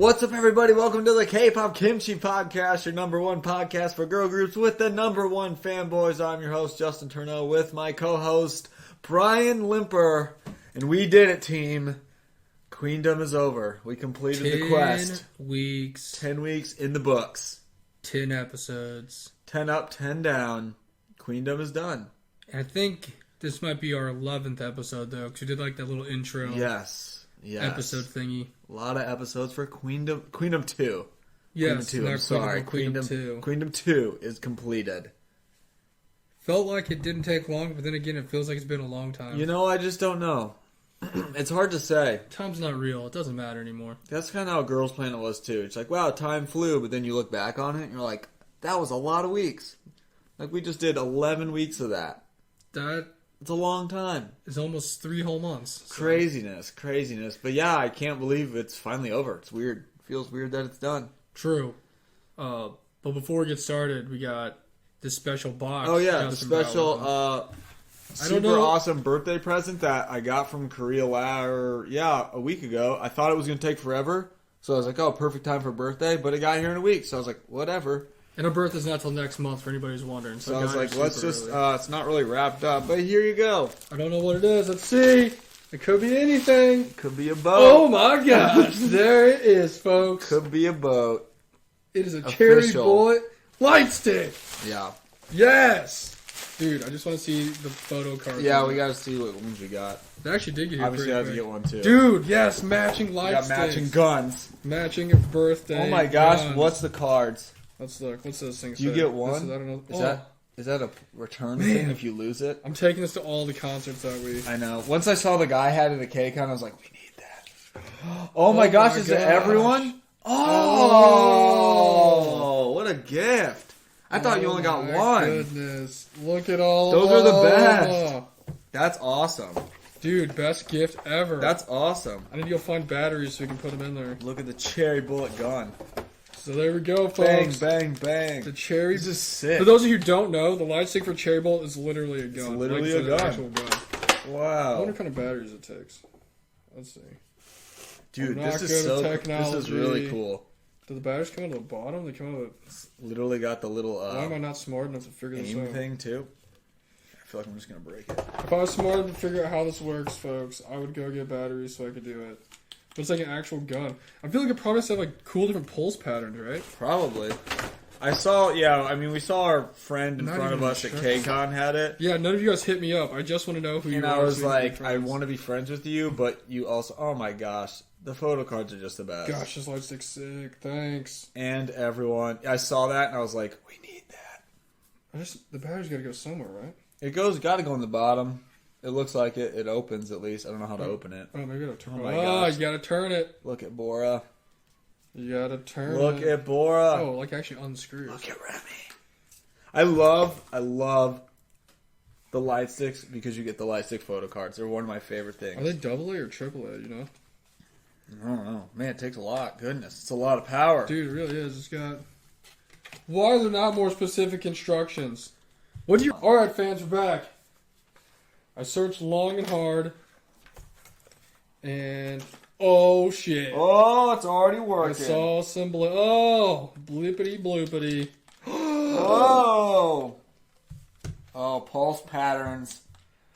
What's up, everybody? Welcome to the K-Pop Kimchi Podcast, your number one podcast for girl groups with the number one fanboys. I'm your host, Justin Turneau, with my co-host, Brian Limper. And we did it, team. Queendom is over. We completed the quest. 10 weeks. 10 weeks in the books. 10 episodes. 10 up, 10 down. Queendom is done. And I think this might be our 11th episode, though, because we did like that little intro episode thingy. A lot of episodes for Queendom 2. Yes, Queendom 2, I'm sorry. Queendom 2. Queendom 2 is completed. Felt like it didn't take long, but then again, it feels like it's been a long time. You know, I just don't know. It's hard to say. Time's not real. It doesn't matter anymore. That's kind of how Girls Planet was, too. It's like, wow, time flew, but then you look back on it, and you're like, that was a lot of weeks. Like, we just did 11 weeks of that. It's a long time. It's almost 3 whole months. So. Craziness. But yeah, I can't believe it's finally over. It's weird. It feels weird that it's done. True. But before we get started, we got this special box. Oh yeah, the special super awesome birthday present that I got from Korea a week ago. I thought it was going to take forever. So I was like, oh, perfect time for birthday. But it got here in a week. So I was like, whatever. And our birthday's not till next month for anybody who's wondering. So I was like, let's just, it's not really wrapped up, but here you go. I don't know what it is. Let's see. It could be anything. It could be a boat. Oh my gosh. There it is, folks. Could be a boat. It is a cherry bullet light stick. Yeah. Yes. Dude, I just want to see the photo card. Yeah, we got to see what ones we got. They actually did get here. Obviously, I have to get one too. Dude, yes, matching light sticks. Matching guns. Matching birthday. Oh my gosh, guns. What's the cards? Let's look. What's this thing say? You get one? I don't know. Is that a return thing if you lose it? I'm taking this to all the concerts that we... I know. Once I saw the guy had it at KCON, I was like, we need that. Oh my gosh, is it everyone? Oh, what a gift. I thought you only got one. Goodness. Look at all those are the best. That's awesome. Dude, best gift ever. That's awesome. I need to go find batteries so we can put them in there. Look at the cherry bullet gun. So there we go, folks. Bang, bang, bang. The cherry. This is sick. For those of you who don't know, the light stick for cherry bolt is literally a gun. It's literally a gun. Actual gun. Wow. I wonder what kind of batteries it takes. Let's see. Dude, this is really cool. Do the batteries come out of the bottom? They come out of... It's literally got the little... Why am I not smart enough to figure this out? thing, too. I feel like I'm just going to break it. If I was smart enough to figure out how this works, folks, I would go get batteries so I could do it. But it's like an actual gun. I feel like it probably has to have like cool different pulse patterns, right? Probably. We saw our friend in front of us at KCON had it. Yeah, none of you guys hit me up. I just want to know who you are. And I was like, I want to be friends with you, but you also, oh my gosh, the photo cards are just the best. Gosh, this light stick's sick. Thanks. And everyone, I saw that and I was like, we need that. The battery's got to go somewhere, right? Got to go in the bottom. It looks like it. It opens at least. I don't know how to open it. Oh, maybe I gotta turn it. Oh my gosh. You gotta turn it. Look at Bora. You gotta turn it. Look at Bora. Oh, like actually unscrews. Look at Remy. I love the light sticks because you get the light stick photo cards. They're one of my favorite things. Are they AA or AAA, you know? I don't know. Man, it takes a lot. Goodness. It's a lot of power. Dude, it really is. It's got... Why are there not more specific instructions? What do you... Alright, fans, we're back. I searched long and hard, and oh shit! Oh, it's already working. I saw some blippity bloopity. Oh pulse patterns.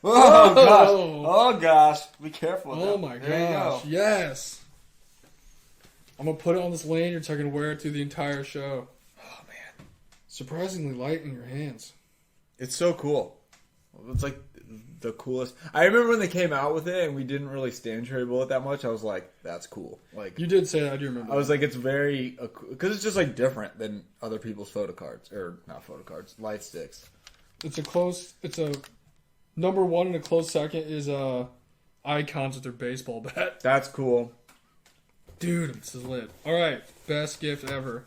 Oh gosh! Oh gosh! Be careful. Oh my gosh! Yes. I'm gonna put it on this lanyard so I can wear it through the entire show. Oh man! Surprisingly light in your hands. It's so cool. It's like the coolest. I remember when they came out with it and we didn't really stand cherry bullet that much. I was like, that's cool. Like you did say that. I do remember. I was like, it's very because it's just like different than other people's photo cards or not photo cards, light sticks. It's a number one and a close second is Icons with their baseball bat. That's cool, dude. This is lit. All right, best gift ever.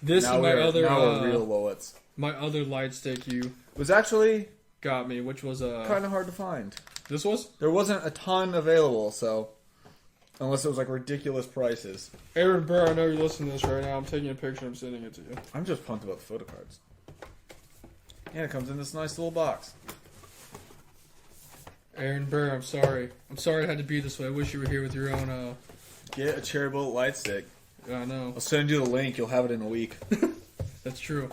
This now is my other. Now we're real Lowits. My other light stick was actually got me, which was kind of hard to find. This was? There wasn't a ton available, so unless it was like ridiculous prices. Aaron Burr, I know you're listening to this right now. I'm taking a picture. I'm sending it to you. I'm just pumped about the photo cards. Yeah, it comes in this nice little box. Aaron Burr, I'm sorry. I'm sorry it had to be this way. I wish you were here with your own. Get a cherry bullet light stick. Yeah, I know. I'll send you the link. You'll have it in a week. That's true.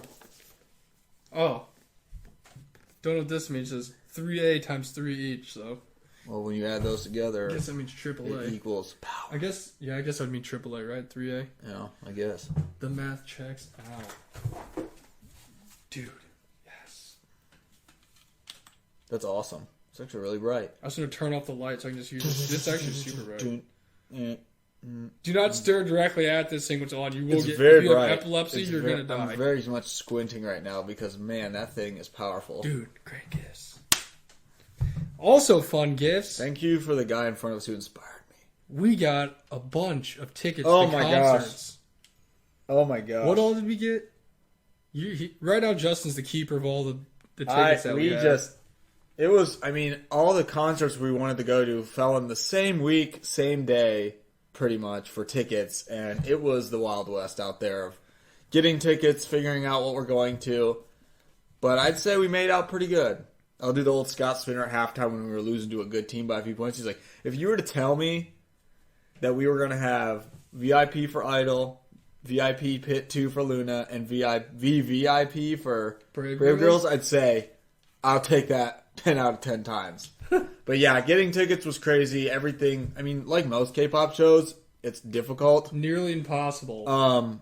Oh. Don't know what this means. It says 3A times 3 each, so. Well, when you add those together, I guess that means AAA. it equals power. I guess that would mean AAA, right? 3A? Yeah, I guess. The math checks out. Dude, yes. That's awesome. It's actually really bright. I was going to turn off the light so I can just use it. It's actually super bright. Mm. Do not stare directly at this thing what's on. You will It's get very if you have bright. epilepsy, you're going to die. I'm very much squinting right now because, man, that thing is powerful. Dude, great gifts. Also fun gifts. Thank you for the guy in front of us who inspired me. We got a bunch of tickets Oh to my concerts. Oh my god! What all did we get? Right now, Justin's the keeper of all the tickets that we have. It was, I mean, all the concerts we wanted to go to fell in the same week, same day, pretty much, for tickets. And it was the Wild West out there of getting tickets, figuring out what we're going to. But I'd say we made out pretty good. I'll do the old Scott Spinner at halftime when we were losing to a good team by a few points. He's like, if you were to tell me that we were going to have VIP for Idol, VIP Pit 2 for Luna, and VVIP for Brave Girls, I'd say I'll take that 10 out of 10 times. But yeah, getting tickets was crazy. Everything, I mean, like most K-pop shows, it's difficult. Nearly impossible.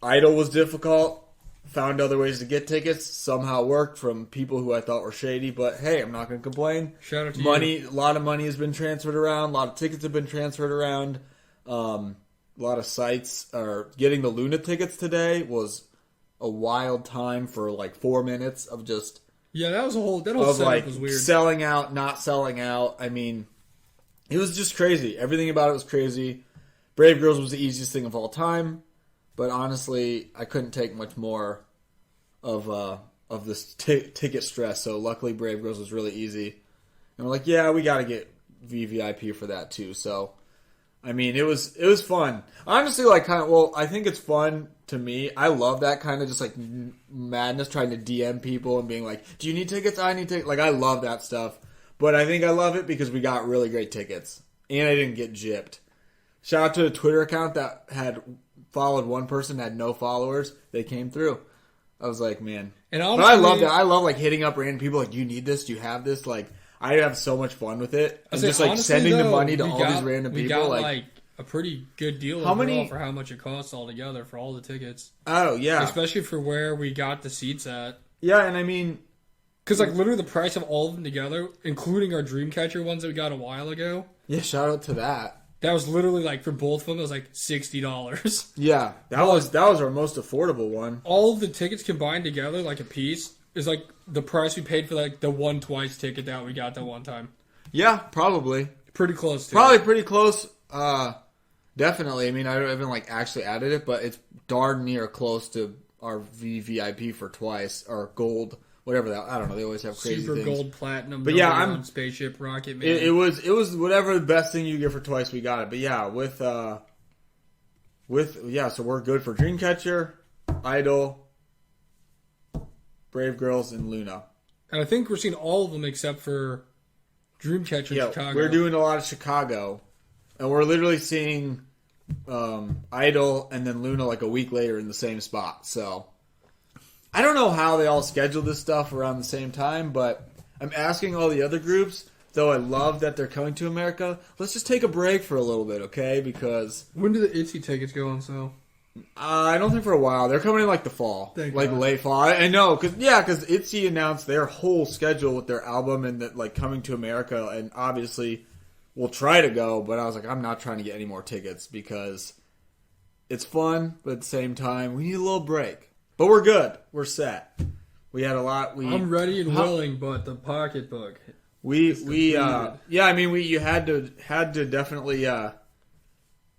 Idol was difficult. Found other ways to get tickets. Somehow worked from people who I thought were shady. But hey, I'm not going to complain. Shout out to you. A lot of money has been transferred around. A lot of tickets have been transferred around. A lot of sites are getting the Luna tickets today was a wild time for like 4 minutes of just that whole setup like was weird. Selling out, not selling out. I mean, it was just crazy. Everything about it was crazy. Brave Girls was the easiest thing of all time, but honestly, I couldn't take much more of this ticket stress. So luckily, Brave Girls was really easy, and we're like, yeah, we got to get VVIP for that too. So. I mean, it was fun. Honestly, like I think it's fun to me. I love that kind of just like madness, trying to DM people and being like, "Do you need tickets? I need tickets." Like I love that stuff. But I think I love it because we got really great tickets and I didn't get gypped. Shout out to a Twitter account that had followed one person, had no followers. They came through. I was like, man. And honestly, but I love that. I love like hitting up random people like, "Do you need this? Do you have this?" Like. I have so much fun with it. And just like honestly, sending the money to all these random people. We got like a pretty good deal for how much it costs altogether for all the tickets. Oh, yeah. Especially for where we got the seats at. Yeah, and I mean... Because like literally the price of all of them together, including our Dreamcatcher ones that we got a while ago. Yeah, shout out to that. That was literally like, for both of them, it was like $60. Yeah, that was our most affordable one. All of the tickets combined together, like a piece... is like the price we paid for like the one twice ticket that we got that one time. Yeah, probably. Pretty close to Probably pretty close. Definitely. I mean, I haven't like actually added it, but it's darn near close to our VVIP for twice or gold, whatever that. I don't know. They always have crazy Super things. Gold, Platinum. But yeah, I'm Spaceship, Rocket Man. It was whatever the best thing you get for twice. We got it. But yeah, so we're good for Dreamcatcher, Idol, Brave Girls, and Luna. And I think we're seeing all of them except for Dreamcatcher in Chicago. We're doing a lot of Chicago. And we're literally seeing Idol and then Luna like a week later in the same spot. So, I don't know how they all schedule this stuff around the same time, but I'm asking all the other groups, though I love that they're coming to America, let's just take a break for a little bit, okay? Because... when do the ITZY tickets go on sale? I don't think for a while. They're coming in like the fall. Late fall. I know, because ITZY announced their whole schedule with their album and that like coming to America, and obviously we'll try to go, but I was like, I'm not trying to get any more tickets because it's fun, but at the same time, we need a little break. But we're good. We're set. We had a lot. I'm ready and willing, but the pocketbook. Yeah, I mean, you had to definitely.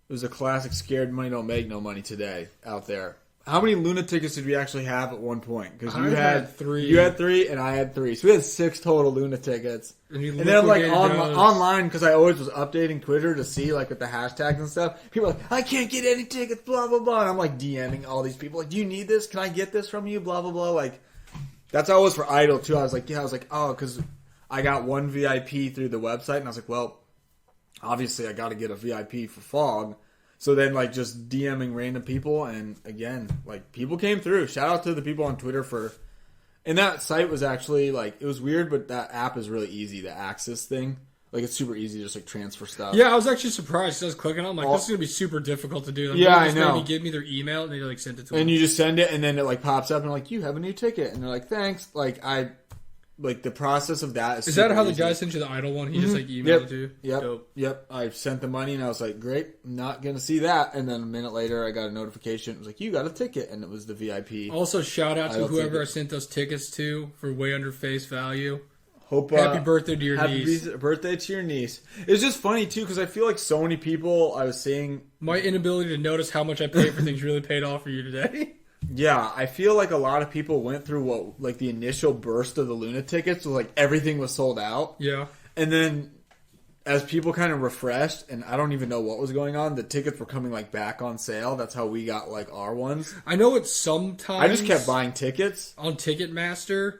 It was a classic scared money don't make no money today out there. How many Luna tickets did we actually have at one point? Because you had 3. You had 3 and I had 3. So we had 6 total Luna tickets. And then like online, because I always was updating Twitter to see like with the hashtags and stuff. People are like, I can't get any tickets, blah, blah, blah. And I'm like DMing all these people like, do you need this? Can I get this from you? Blah, blah, blah. Like, that's how it was for Idol too. I was like, oh, because I got one VIP through the website. And I was like, well, obviously I got to get a VIP for Fog. So then, like, just DMing random people, and again, like, people came through. Shout out to the people on Twitter for... And that site was actually, like, it was weird, but that app is really easy, the Access thing. Like, it's super easy to just, like, transfer stuff. Yeah, I was actually surprised. I was clicking on, I'm like, this is going to be super difficult to do. Like, yeah, I know. Maybe give me their email, and they, like, send it to them. And you just send it, and then it, like, pops up, and like, you have a new ticket. And they're like, thanks. Like, the process of that is that how the guy sent you the Idol one? He just, like, emailed it to you? Yep. I sent the money, and I was like, great, I'm not going to see that. And then a minute later, I got a notification. It was like, you got a ticket, and it was the VIP. Also, shout out to whoever I sent those tickets to for way under face value. Happy birthday to your niece. Happy birthday to your niece. It's just funny, too, because I feel like so many people, I was seeing... My inability to notice how much I paid for things really paid off for you today. Yeah, I feel like a lot of people went through what, like, the initial burst of the Luna tickets was like everything was sold out. Yeah. And then as people kind of refreshed, and I don't even know what was going on, the tickets were coming, like, back on sale. That's how we got, like, our ones. I know it's sometimes... I just kept buying tickets. On Ticketmaster...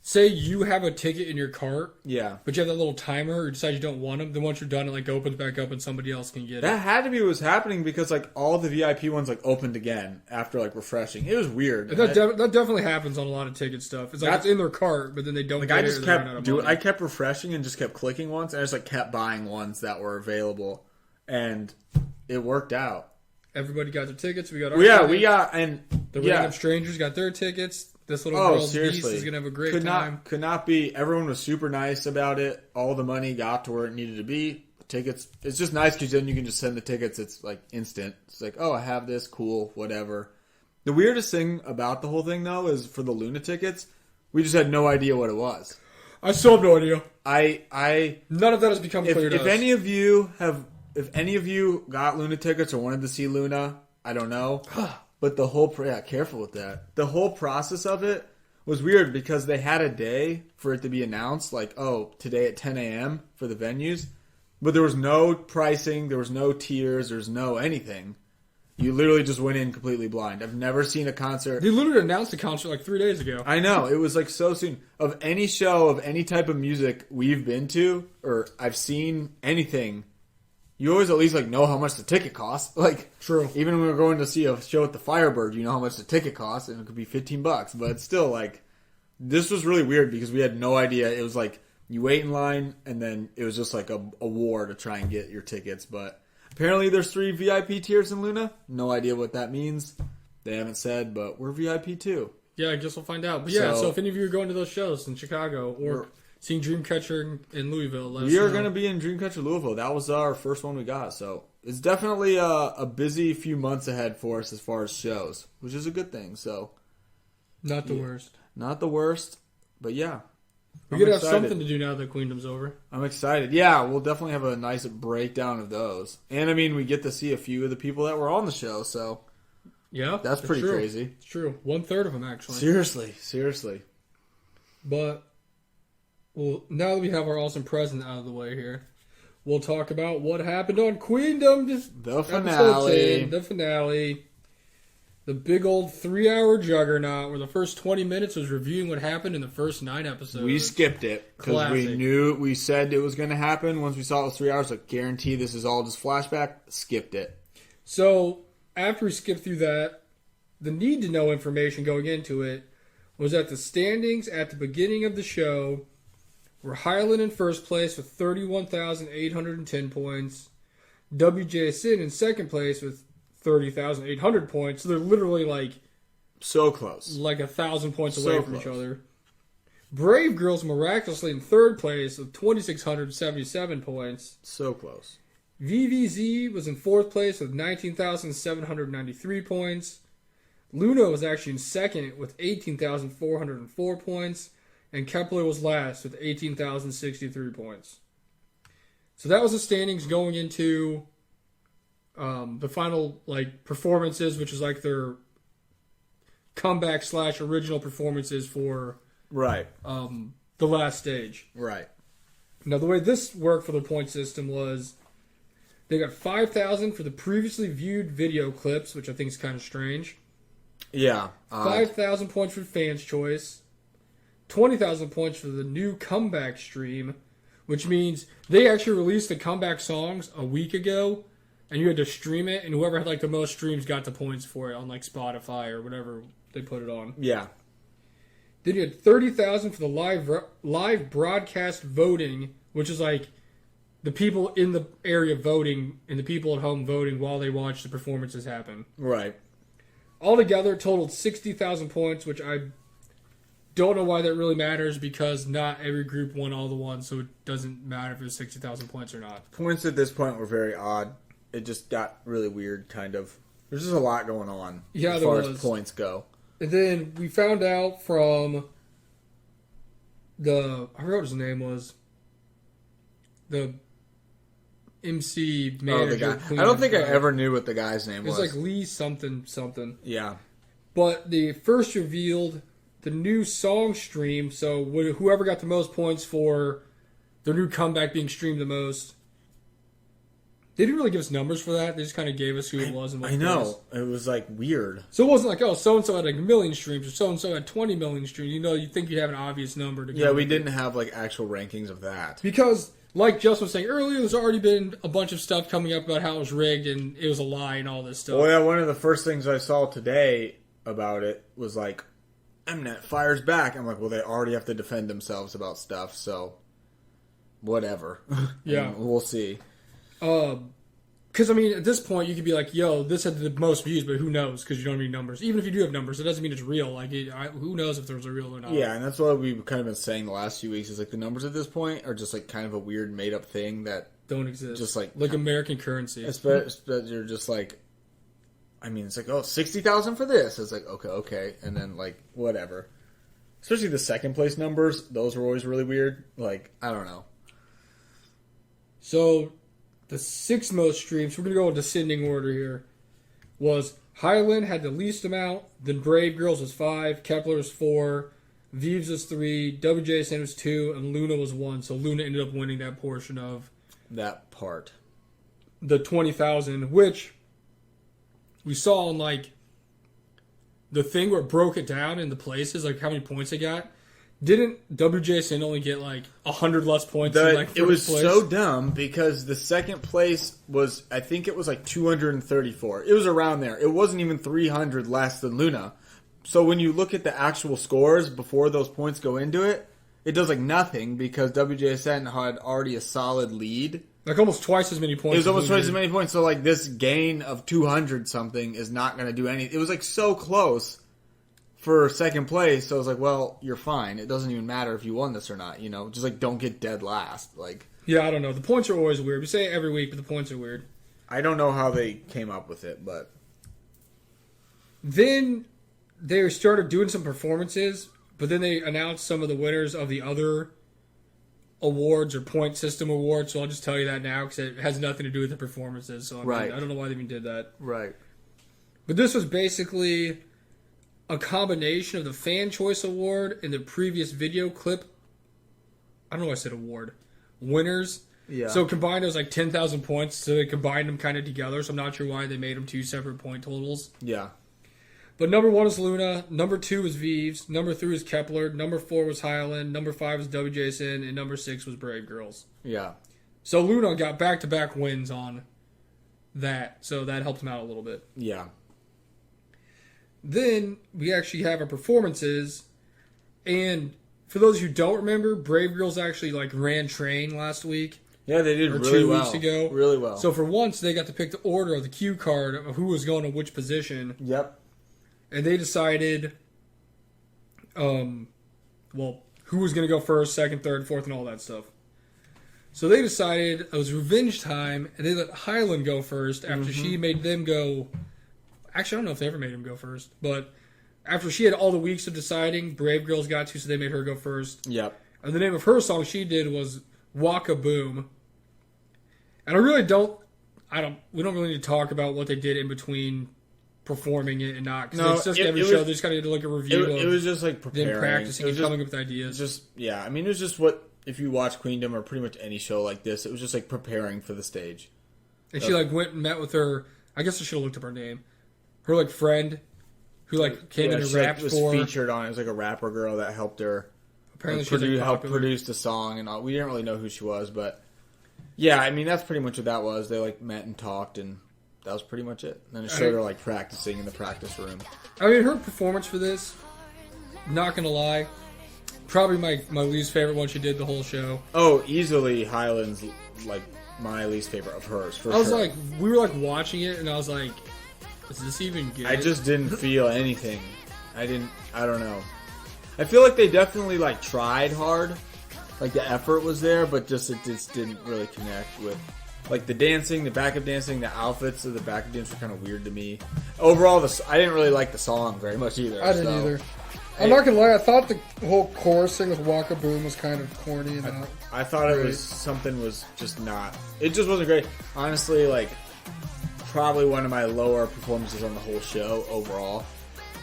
Say you have a ticket in your cart, yeah, but you have that little timer, or you decide you don't want them. Then once you're done, it like opens back up, and somebody else can get it. That had to be what was happening because like all the VIP ones like opened again after like refreshing. It was weird. That definitely happens on a lot of ticket stuff. It's like it's in their cart, but then they don't. Like get I just it kept doing. I kept refreshing and just kept clicking once, and I just like kept buying ones that were available, and it worked out. Everybody got their tickets. We got our tickets. We got and the random strangers got their tickets. This little girl's niece is going to have a great time. Could not be. Everyone was super nice about it. All the money got to where it needed to be. The tickets, it's just nice because then you can just send the tickets. It's like instant. It's like, oh, I have this. Cool. Whatever. The weirdest thing about the whole thing, though, is for the Luna tickets, we just had no idea what it was. I still have no idea. None of that has become clear to us. If any of you got Luna tickets or wanted to see Luna, I don't know. But the whole careful with that. The whole process of it was weird because they had a day for it to be announced, like, oh, today at 10 a.m. for the venues. But there was no pricing, there was no tiers, there's no anything. You literally just went in completely blind. I've never seen a concert. They literally announced the concert like 3 days ago. I know. It was like so soon. Of any show, of any type of music we've been to, or I've seen anything, you always at least like know how much the ticket costs. Like, true. Even when we were going to see a show at the Firebird, you know how much the ticket costs, and it could be $15. But it's still like, this was really weird because we had no idea. It was like you wait in line, and then it was just like a war to try and get your tickets. But apparently, there's 3 VIP tiers in Luna. No idea what that means. They haven't said, but we're VIP too. Yeah, I guess we'll find out. But yeah, so if any of you are going to those shows in Chicago or seeing Dreamcatcher in Louisville, let us know. We are going to be in Dreamcatcher Louisville. That was our first one we got. So it's definitely a busy few months ahead for us as far as shows, which is a good thing. So not the worst. Not the worst, but yeah. We're going to have something to do now that Queendom's over. I'm excited. Yeah, we'll definitely have a nice breakdown of those. And, I mean, we get to see a few of the people that were on the show, so yeah, that's pretty crazy. It's true. 1/3 of them, actually. Seriously. But, well, now that we have our awesome present out of the way here, we'll talk about what happened on Queendom. The finale. The finale. The big old 3-hour juggernaut where the first 20 minutes was reviewing what happened in the first 9 episodes. We skipped it because we said it was going to happen. Once we saw it was 3 hours, like, guarantee this is all just flashback. Skipped it. So, after we skipped through that, the need to know information going into it was that the standings at the beginning of the show were Highland in first place with 31,810 points, WJ Sin in second place with 30,800 points. So they're literally like so close, like 1,000 points away from each other. Brave Girls miraculously in third place with 2,677 points. So close. VVZ was in fourth place with 19,793 points. Luna was actually in second with 18,404 points. And Kepler was last with 18,063 points. So that was the standings going into the final performances, which is like their comeback / original performances for the last stage. Right. Now the way this worked for the point system was they got 5,000 for the previously viewed video clips, which I think is kind of strange. Yeah. 5,000 points for fans' choice. 20,000 points for the new comeback stream, which means they actually released the comeback songs a week ago, and you had to stream it, and whoever had like the most streams got the points for it on like Spotify or whatever they put it on. Yeah. Then you had 30,000 for the live broadcast voting, which is like the people in the area voting and the people at home voting while they watch the performances happen. Right. Altogether, totaled 60,000 points, which I don't know why that really matters because not every group won all the ones, so it doesn't matter if it was 60,000 points or not. Points at this point were very odd. It just got really weird, kind of. There's just a lot going on as far as points go. And then we found out from I forgot what his name was. The MC manager. Oh, the guy. Queendom I don't think guy. I ever knew what the guy's name was. It was like Lee something. Yeah. But they first revealed the new song stream, so whoever got the most points for their new comeback being streamed the most. They didn't really give us numbers for that. They just kind of gave us who it was and what I know. It was like weird. So it wasn't like, oh, so-and-so had like 1 million streams or so-and-so had 20 million streams. You know, you'd think you'd have an obvious number. Yeah, we didn't have like actual rankings of that. Because, like Justin was saying earlier, there's already been a bunch of stuff coming up about how it was rigged and it was a lie and all this stuff. Well, yeah, one of the first things I saw today about it was like, Mnet fires back. I'm like, well, they already have to defend themselves about stuff, so whatever. Yeah. We'll see. Because, I mean, at this point, you could be like, yo, this had the most views, but who knows? Because you don't have any numbers. Even if you do have numbers, it doesn't mean it's real. Like, who knows if there's a real or not? Yeah, and that's what we've kind of been saying the last few weeks is like the numbers at this point are just like kind of a weird made up thing that don't exist. Just like American currency. You're just like, I mean, it's like, oh, 60,000 for this. It's like, okay. And then like, whatever. Especially the second place numbers. Those were always really weird. Like, I don't know. So, the sixth most streams, we're going to go in descending order here, was Highland had the least amount, then Brave Girls was 5, Kepler was 4, Vives was 3, WJSN was 2, and Luna was 1. So Luna ended up winning that portion of that part. The 20,000, which we saw on like the thing where it broke it down into places, like how many points they got. Didn't WJSN only get like 100 less points than like first It was place? so dumb because the second place was, I think it was like 234. It was around there. It wasn't even 300 less than Luna. So when you look at the actual scores before those points go into it, it does like nothing because WJSN had already a solid lead. Like almost twice as many points. It was almost twice as many points. So like this gain of 200 something is not going to do anything. It was like so close for second place. So I was like, well, you're fine. It doesn't even matter if you won this or not. You know, just like don't get dead last. Like, yeah, I don't know. The points are always weird. We say it every week, but the points are weird. I don't know how they came up with it, but then they started doing some performances, but then they announced some of the winners of the other awards or point system awards. So I'll just tell you that now because it has nothing to do with the performances. So I don't know why they even did that. Right. But this was basically a combination of the Fan Choice Award and the previous video clip. I don't know why I said award. Winners. Yeah. So combined, it was like 10,000 points. So they combined them kind of together. So I'm not sure why they made them two separate point totals. Yeah. But number 1 is Luna. Number 2 was Vives. Number 3 was Kepler. Number 4 was Highland. Number 5 was WJSN. And number 6 was Brave Girls. Yeah. So Luna got back-to-back wins on that. So that helped them out a little bit. Yeah. Then we actually have our performances, and for those who don't remember, Brave Girls actually like ran train last week. Yeah, they did or really 2 well. weeks ago. Really well. So for once, they got to pick the order of the cue card of who was going to which position. Yep. And they decided, who was going to go first, second, third, fourth, and all that stuff. So they decided it was revenge time, and they let Highland go first after she made them go. Actually, I don't know if they ever made him go first, but after she had all the weeks of deciding, Brave Girls got to, so they made her go first. Yep. And the name of her song she did was Waka Boom. And we don't really need to talk about what they did in between performing it and not. Because it's just every show, they just kind of did like a review It was just like preparing. Them practicing and coming up with ideas. I mean, it was just what, if you watch Queendom or pretty much any show like this, it was just like preparing for the stage. And she like went and met with her, I guess I should have looked up her name. Her like friend who like came in and rapped was for. Featured on it. It was like a rapper girl that helped her. Apparently, she helped produce the song and all. We didn't really know who she was, but yeah, I mean that's pretty much what that was. They like met and talked and that was pretty much it. And then it showed her like practicing in the practice room. I mean, her performance for this, not gonna lie, probably my least favorite one she did the whole show. Oh, easily Highland's like my least favorite of hers. For I was sure. like, we were like watching it, and I was like, is this even good? I just didn't feel anything. I don't know. I feel like they definitely like tried hard. Like the effort was there, but it just didn't really connect with like the dancing, the backup dancing, the outfits of the backup dance were kind of weird to me. Overall, I didn't really like the song very much either. I didn't either. I'm not gonna lie, I thought the whole chorus thing with Waka Boom was kind of corny and I thought it was something was just not. It just wasn't great. Honestly, like probably one of my lower performances on the whole show overall.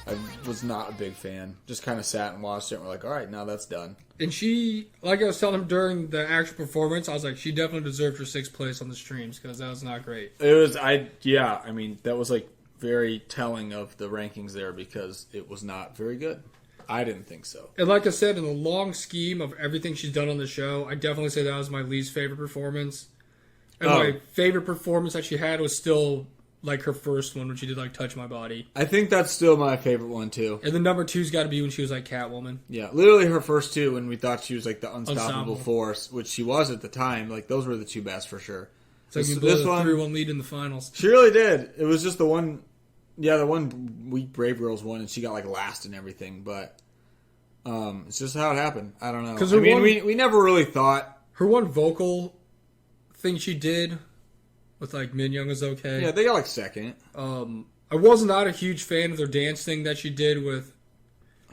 I was not a big fan. Just kind of sat and watched it and we're like, all right, now that's done. And she, like I was telling him during the actual performance, I was like, she definitely deserved her 6th place on the streams because that was not great. It was, I mean, that was like very telling of the rankings there because it was not very good. I didn't think so. And like I said, in the long scheme of everything she's done on the show, I definitely say that was my least favorite performance. And my favorite performance that she had was still like her first one when she did like Touch My Body. I think that's still my favorite one too. And the number 2's got to be when she was like Catwoman. Yeah, literally her first two when we thought she was like the unstoppable force, which she was at the time. Like those were the two best for sure. It's like you blew the 3-1 lead in the finals. She really did. It was just the one, the one week Brave Girls won and she got like last and everything. But it's just how it happened. I don't know. I mean, we never really thought her one vocal thing she did with like Min Young is okay. Yeah, they got like second. I was not a huge fan of their dance thing that she did with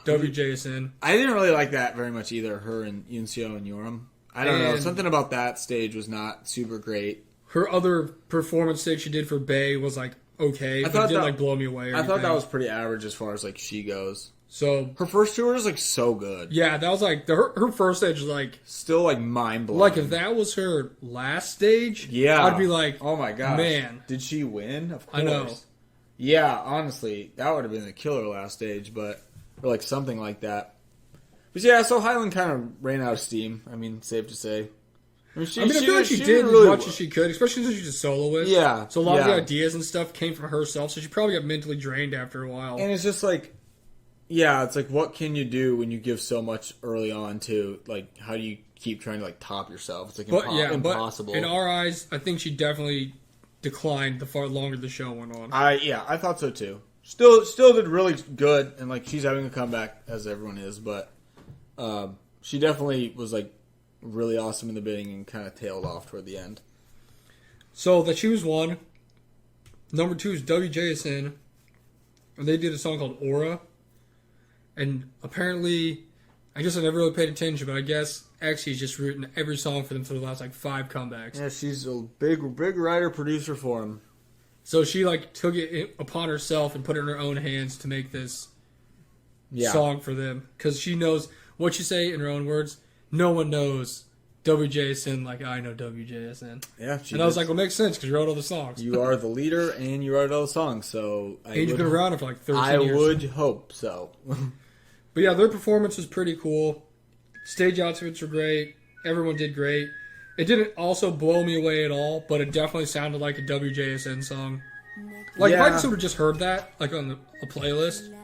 WJSN. I didn't really like that very much either. Her and Yunseo and Yoram. I don't know. Something about that stage was not super great. Her other performance stage she did for Bae was like okay, but it didn't like blow me away. I thought that was pretty average as far as like she goes. So her first tour was like so good. Yeah, that was like her first stage was like still like mind blowing. Like if that was her last stage, yeah, I'd be like, oh my gosh, man, did she win? Of course. I know. Yeah, honestly, that would have been the killer last stage, or like something like that. But yeah, so Highland kind of ran out of steam. I mean, safe to say. I feel like she did as much as she could, especially since she's a soloist. Yeah. So a lot of the ideas and stuff came from herself, so she probably got mentally drained after a while. And it's just like, yeah, it's like, what can you do when you give so much early on to, like, how do you keep trying to, like, top yourself? It's, like, impossible. But in our eyes, I think she definitely declined the far longer the show went on. I thought so, too. Still did really good, and, like, she's having a comeback, as everyone is, but she definitely was, like, really awesome in the bidding and kind of tailed off toward the end. So, the Choose one. Number 2 is WJSN, and they did a song called Aura. And apparently, I guess I never really paid attention, but I guess Xy's just written every song for them for the last like 5 comebacks. Yeah, she's a big writer producer for him. So she like took it upon herself and put it in her own hands to make this song for them because she knows what you say in her own words. No one knows WJSN like I know WJSN. Yeah, and I was like, well, it makes sense because you wrote all the songs. You are the leader and you wrote all the songs, so and you've been around it for like 13 years. I would hope so. But yeah, their performance was pretty cool. Stage outfits were great. Everyone did great. It didn't also blow me away at all, but it definitely sounded like a WJSN song. Like, if I just would have just heard that, like, on a playlist,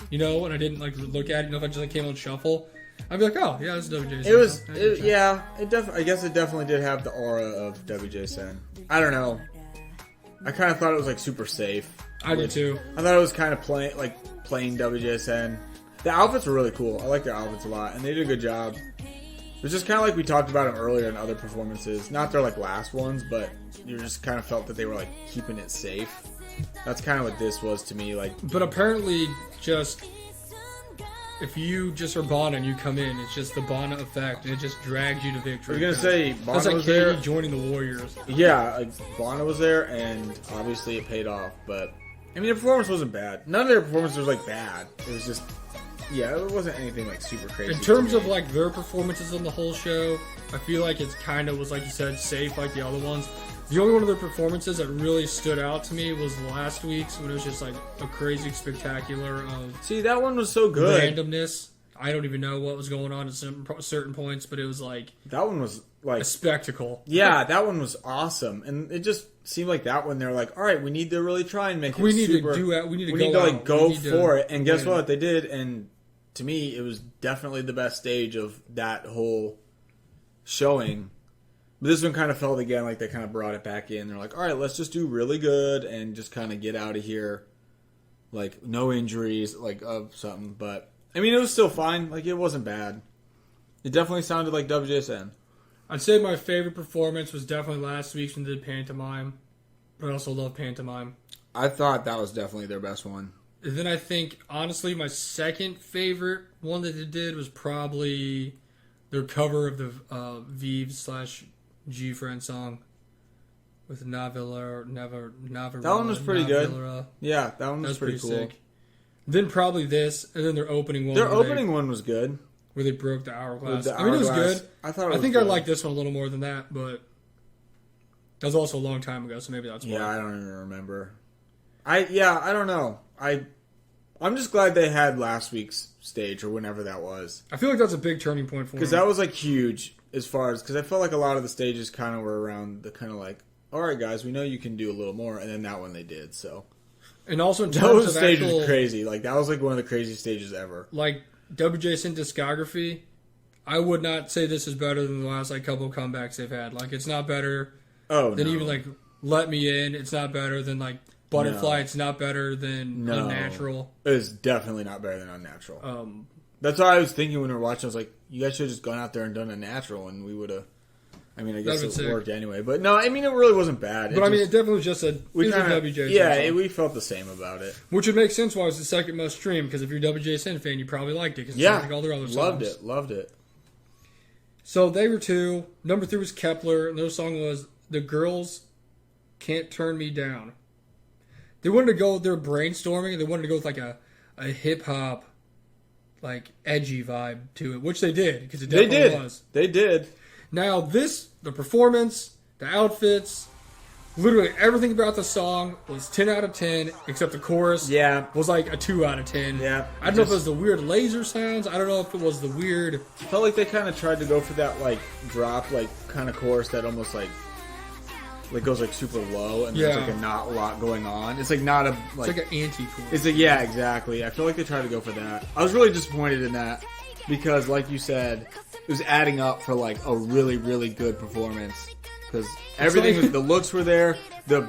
you know, and I didn't, like, look at it, you know, if I just, like, came on shuffle, I'd be like, oh, yeah, it's WJSN. It was, I guess it definitely did have the aura of WJSN. I don't know. I kind of thought it was, like, super safe. I did, too. I thought it was kind of plain WJSN. The outfits were really cool. I like their outfits a lot, and they did a good job. It was just kind of like we talked about them earlier in other performances. Not their like last ones, but you just kind of felt that they were like keeping it safe. That's kind of what this was to me. Like, but apparently, just if you just are Bonna and you come in, it's just the Bonna effect, and it just drags you to victory. I was gonna say Bonna was like was there joining the Warriors. Yeah, like Bonna was there, and obviously it paid off. But I mean, the performance wasn't bad. None of their performances was like bad. It was just. Yeah, it wasn't anything like super crazy. In terms of like their performances on the whole show, I feel like it's kind of was like you said, safe like the other ones. The only one of their performances that really stood out to me was last week's when it was just like a crazy spectacular of that one was so good. Randomness. I don't even know what was going on at certain points, but it was like that one was like a spectacle. Yeah, that one was awesome, and it just seemed like that one they're like, all right, we need to really try and make it. We need super, to do it. We need to like go for it. And guess what? They did, and to me, it was definitely the best stage of that whole showing. But this one kind of felt again like they kind of brought it back in. They're like, all right, let's just do really good and just kind of get out of here. Like, no injuries, like, of something. But, I mean, it was still fine. Like, it wasn't bad. It definitely sounded like WJSN. I'd say my favorite performance was definitely last week's when they did Pantomime. But I also love Pantomime. I thought that was definitely their best one. And then I think, honestly, my second favorite one that they did was probably their cover of the Vive/G-Friend song with Navilla. That one was pretty good. Yeah, that one was pretty cool. Sick. Then probably this, and then their opening one. Their opening one was good. Where they broke the hourglass. The I mean, it was good. I thought it was I think good. I liked this one a little more than that, but that was also a long time ago, so maybe that's why. Yeah, I don't even remember. I don't know. I'm just glad they had last week's stage or whenever that was. I feel like that's a big turning point for them. Because that was like huge as far as, because I felt like a lot of the stages kind of were around the kind of like, all right guys, we know you can do a little more, and then that one they did. So, and also in terms those of stages actual, crazy. Like that was like one of the craziest stages ever. Like WJSN discography, I would not say this is better than the last like couple of comebacks they've had. Like it's not better than even like Let Me In. It's not better than like Butterfly. No. It's not better than Unnatural. It's definitely not better than Unnatural. That's what I was thinking when we were watching. I was like, you guys should have just gone out there and done Unnatural, and we would have. I mean, I guess it worked anyway. But no, I mean, it really wasn't bad. But I mean, it definitely was just a WJSN. Yeah, we felt the same about it. Which would make sense why it was the second most streamed, because if you're a WJSN fan, you probably liked it. Because it sounds like all their other songs. Loved it. So they were two. Number 3 was Kepler, and their song was The Girls Can't Turn Me Down. They wanted to go with their brainstorming, and they wanted to go with like a hip-hop, like edgy vibe to it, which they did, because it definitely was. They did. Now the performance, the outfits, literally everything about the song was 10 out of 10, except the chorus was like a 2 out of 10. Yeah. I don't know if it was the weird laser sounds. I don't know if it was the weird... Felt like they kind of tried to go for that like drop, like kind of chorus that almost like goes like super low, and there's like not a lot going on. It's like not a like... It's like an anti-chorus. It's like, yeah, exactly. I feel like they tried to go for that. I was really disappointed in that because, like you said, it was adding up for like a really, really good performance. Because everything was, the looks were there. The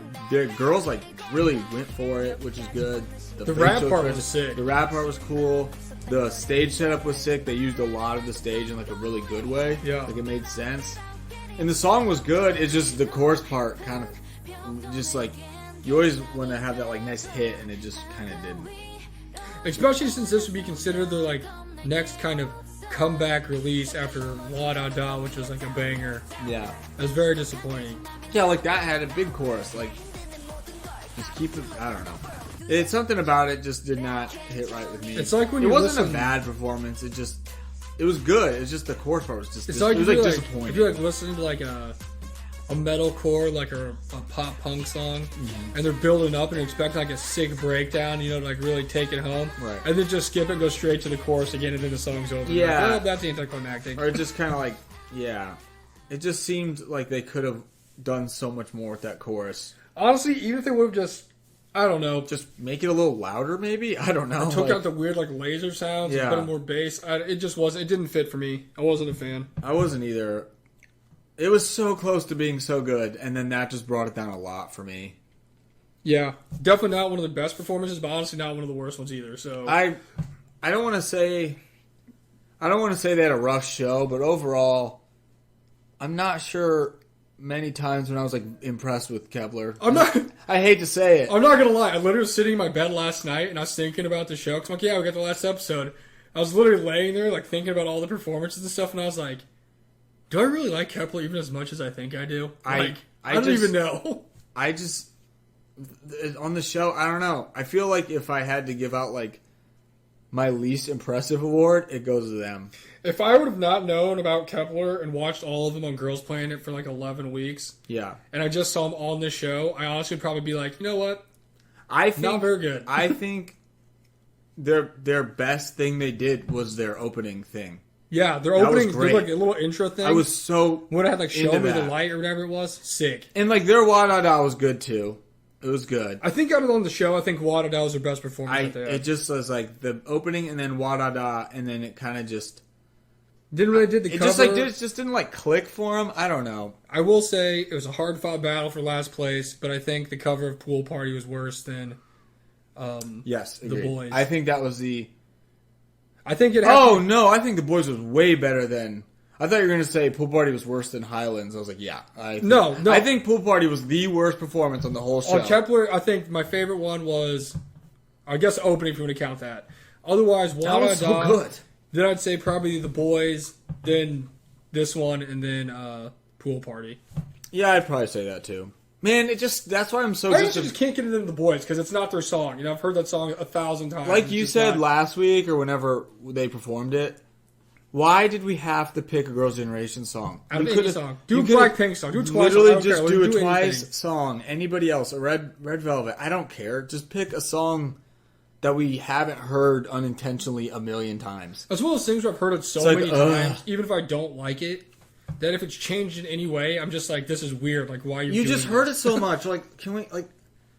girls like really went for it, which is good. The rap part was sick. The rap part was cool. The stage setup was sick. They used a lot of the stage in like a really good way. Yeah, like it made sense. And the song was good. It's just the chorus part kind of just like you always want to have that like nice hit, and it just kind of didn't. Especially since this would be considered their like next kind of comeback release after La Da Da, which was like a banger. Yeah, it was very disappointing. Yeah, like that had a big chorus. Like, just keep it. I don't know. It's something about it just did not hit right with me. It's like when it wasn't a bad performance. It was good. It's just the chorus part was just. It's like, it was like disappointing. If you're like listening to like a metalcore, like a pop punk song, and they're building up and you're expecting like a sick breakdown, you know, to like really take it home, right? And then just skip it, go straight to the chorus again, and then the song's over. Yeah, like, oh, that's anticlimactic. Or it just kind of like, it just seemed like they could have done so much more with that chorus. Honestly, even if they would have just, I don't know, just make it a little louder, maybe. I don't know. Took out the weird like laser sounds, and put in more bass. It just wasn't. It didn't fit for me. I wasn't a fan. I wasn't either. It was so close to being so good, and then that just brought it down a lot for me. Yeah, definitely not one of the best performances, but honestly not one of the worst ones either. So I don't want to say they had a rough show, but overall, I'm not sure many times when I was like impressed with Kepler. I hate to say it. I'm not gonna lie. I literally was sitting in my bed last night and I was thinking about the show. Cause I'm like, yeah, we got the last episode. I was literally laying there like thinking about all the performances and stuff, and I was like, do I really like Kepler even as much as I think I do? I don't even know. I just on the show, I don't know. I feel like if I had to give out like my least impressive award, it goes to them. If I would have not known about Kepler and watched all of them on Girls Planet for like 11 weeks, and I just saw them on this show, I honestly would probably be like, you know what? I think not very good. I think their best thing they did was their opening thing. Yeah, their That was opening, great. like a little intro thing. I was so when it had like "Show into Me the that. Light" or whatever it was. Sick. And like their Wadada was good too. It was good. I think out of on the show, I think Wadada was their best performance. It just was like the opening and then Wadada, and then it kind of just didn't really did the cover. It just didn't like click for them. I don't know. I will say it was a hard fought battle for last place, but I think the cover of "Pool Party" was worse than Yes, the agreed. boys. I think that was the. I think it. No! I think the boys was way better than. I thought you were going to say Pool Party was worse than Highlands. I was like, yeah. No. I think Pool Party was the worst performance on the whole show. On Kepler, I think my favorite one was, I guess, opening if you want to count that. Otherwise, That was so Wadada. good. Then I'd say probably the boys, then this one, and then Pool Party. Yeah, I'd probably say that too. Man, that's why I'm so I just can't get into the boys because it's not their song. You know, I've heard that song 1,000 times. Like you It's said not- last week or whenever they performed it, why did we have to pick a Girls' Generation song? Out of You any could've- song. Do you a could've Blackpink song. Do a Twice literally song. I don't just care. do a Do Twice anything. song. Anybody else, a Red Velvet. I don't care. Just pick a song that we haven't heard unintentionally a million times. It's one of those things where I've heard it so It's like, many ugh. times, even if I don't like it, that if it's changed in any way, I'm just like, this is weird. Like, why are you You doing just heard this? it so much. Like, can we like?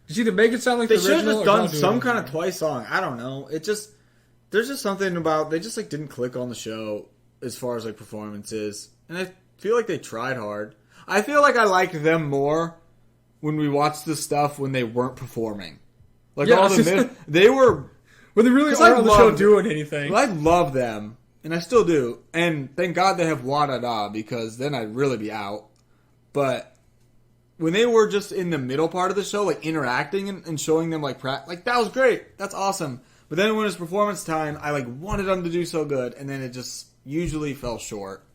Just either make it sound like They the should have original just or done don't do some it. kind of Twice song. I don't know. There's just something about they just like didn't click on the show as far as like performances, and I feel like they tried hard. I feel like I liked them more when we watched the stuff when they weren't performing. Like Yeah, all it's the just- they were. When they really 'Cause aren't I on the show loved- doing anything. I love them, and I still do. And thank God they have Wadada because then I'd really be out. But when they were just in the middle part of the show, like interacting and showing them like that was great. That's awesome. But then when it was performance time, I like wanted them to do so good, and then it just usually fell short.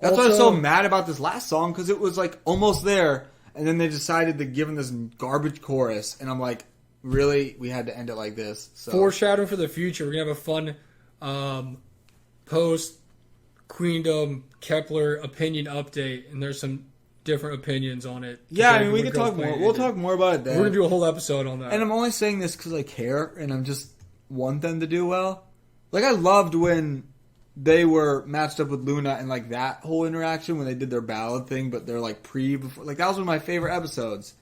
That's why I was so Also- mad about this last song because it was like almost there, and then they decided to give them this garbage chorus, and I'm like, really, we had to end it like this. So Foreshadowing for the future, we're gonna have a fun post Queendom Kepler opinion update, and there's some different opinions on it. yeah, I Compared mean, to we when could Girls talk Planet more. We'll ended. talk more about it then. We're gonna do a whole episode on that. And I'm only saying this because I care, and I'm just want them to do well. Like, I loved when they were matched up with Luna and, like, that whole interaction when they did their ballad thing, but they're, like, before. Like, that was one of my favorite episodes.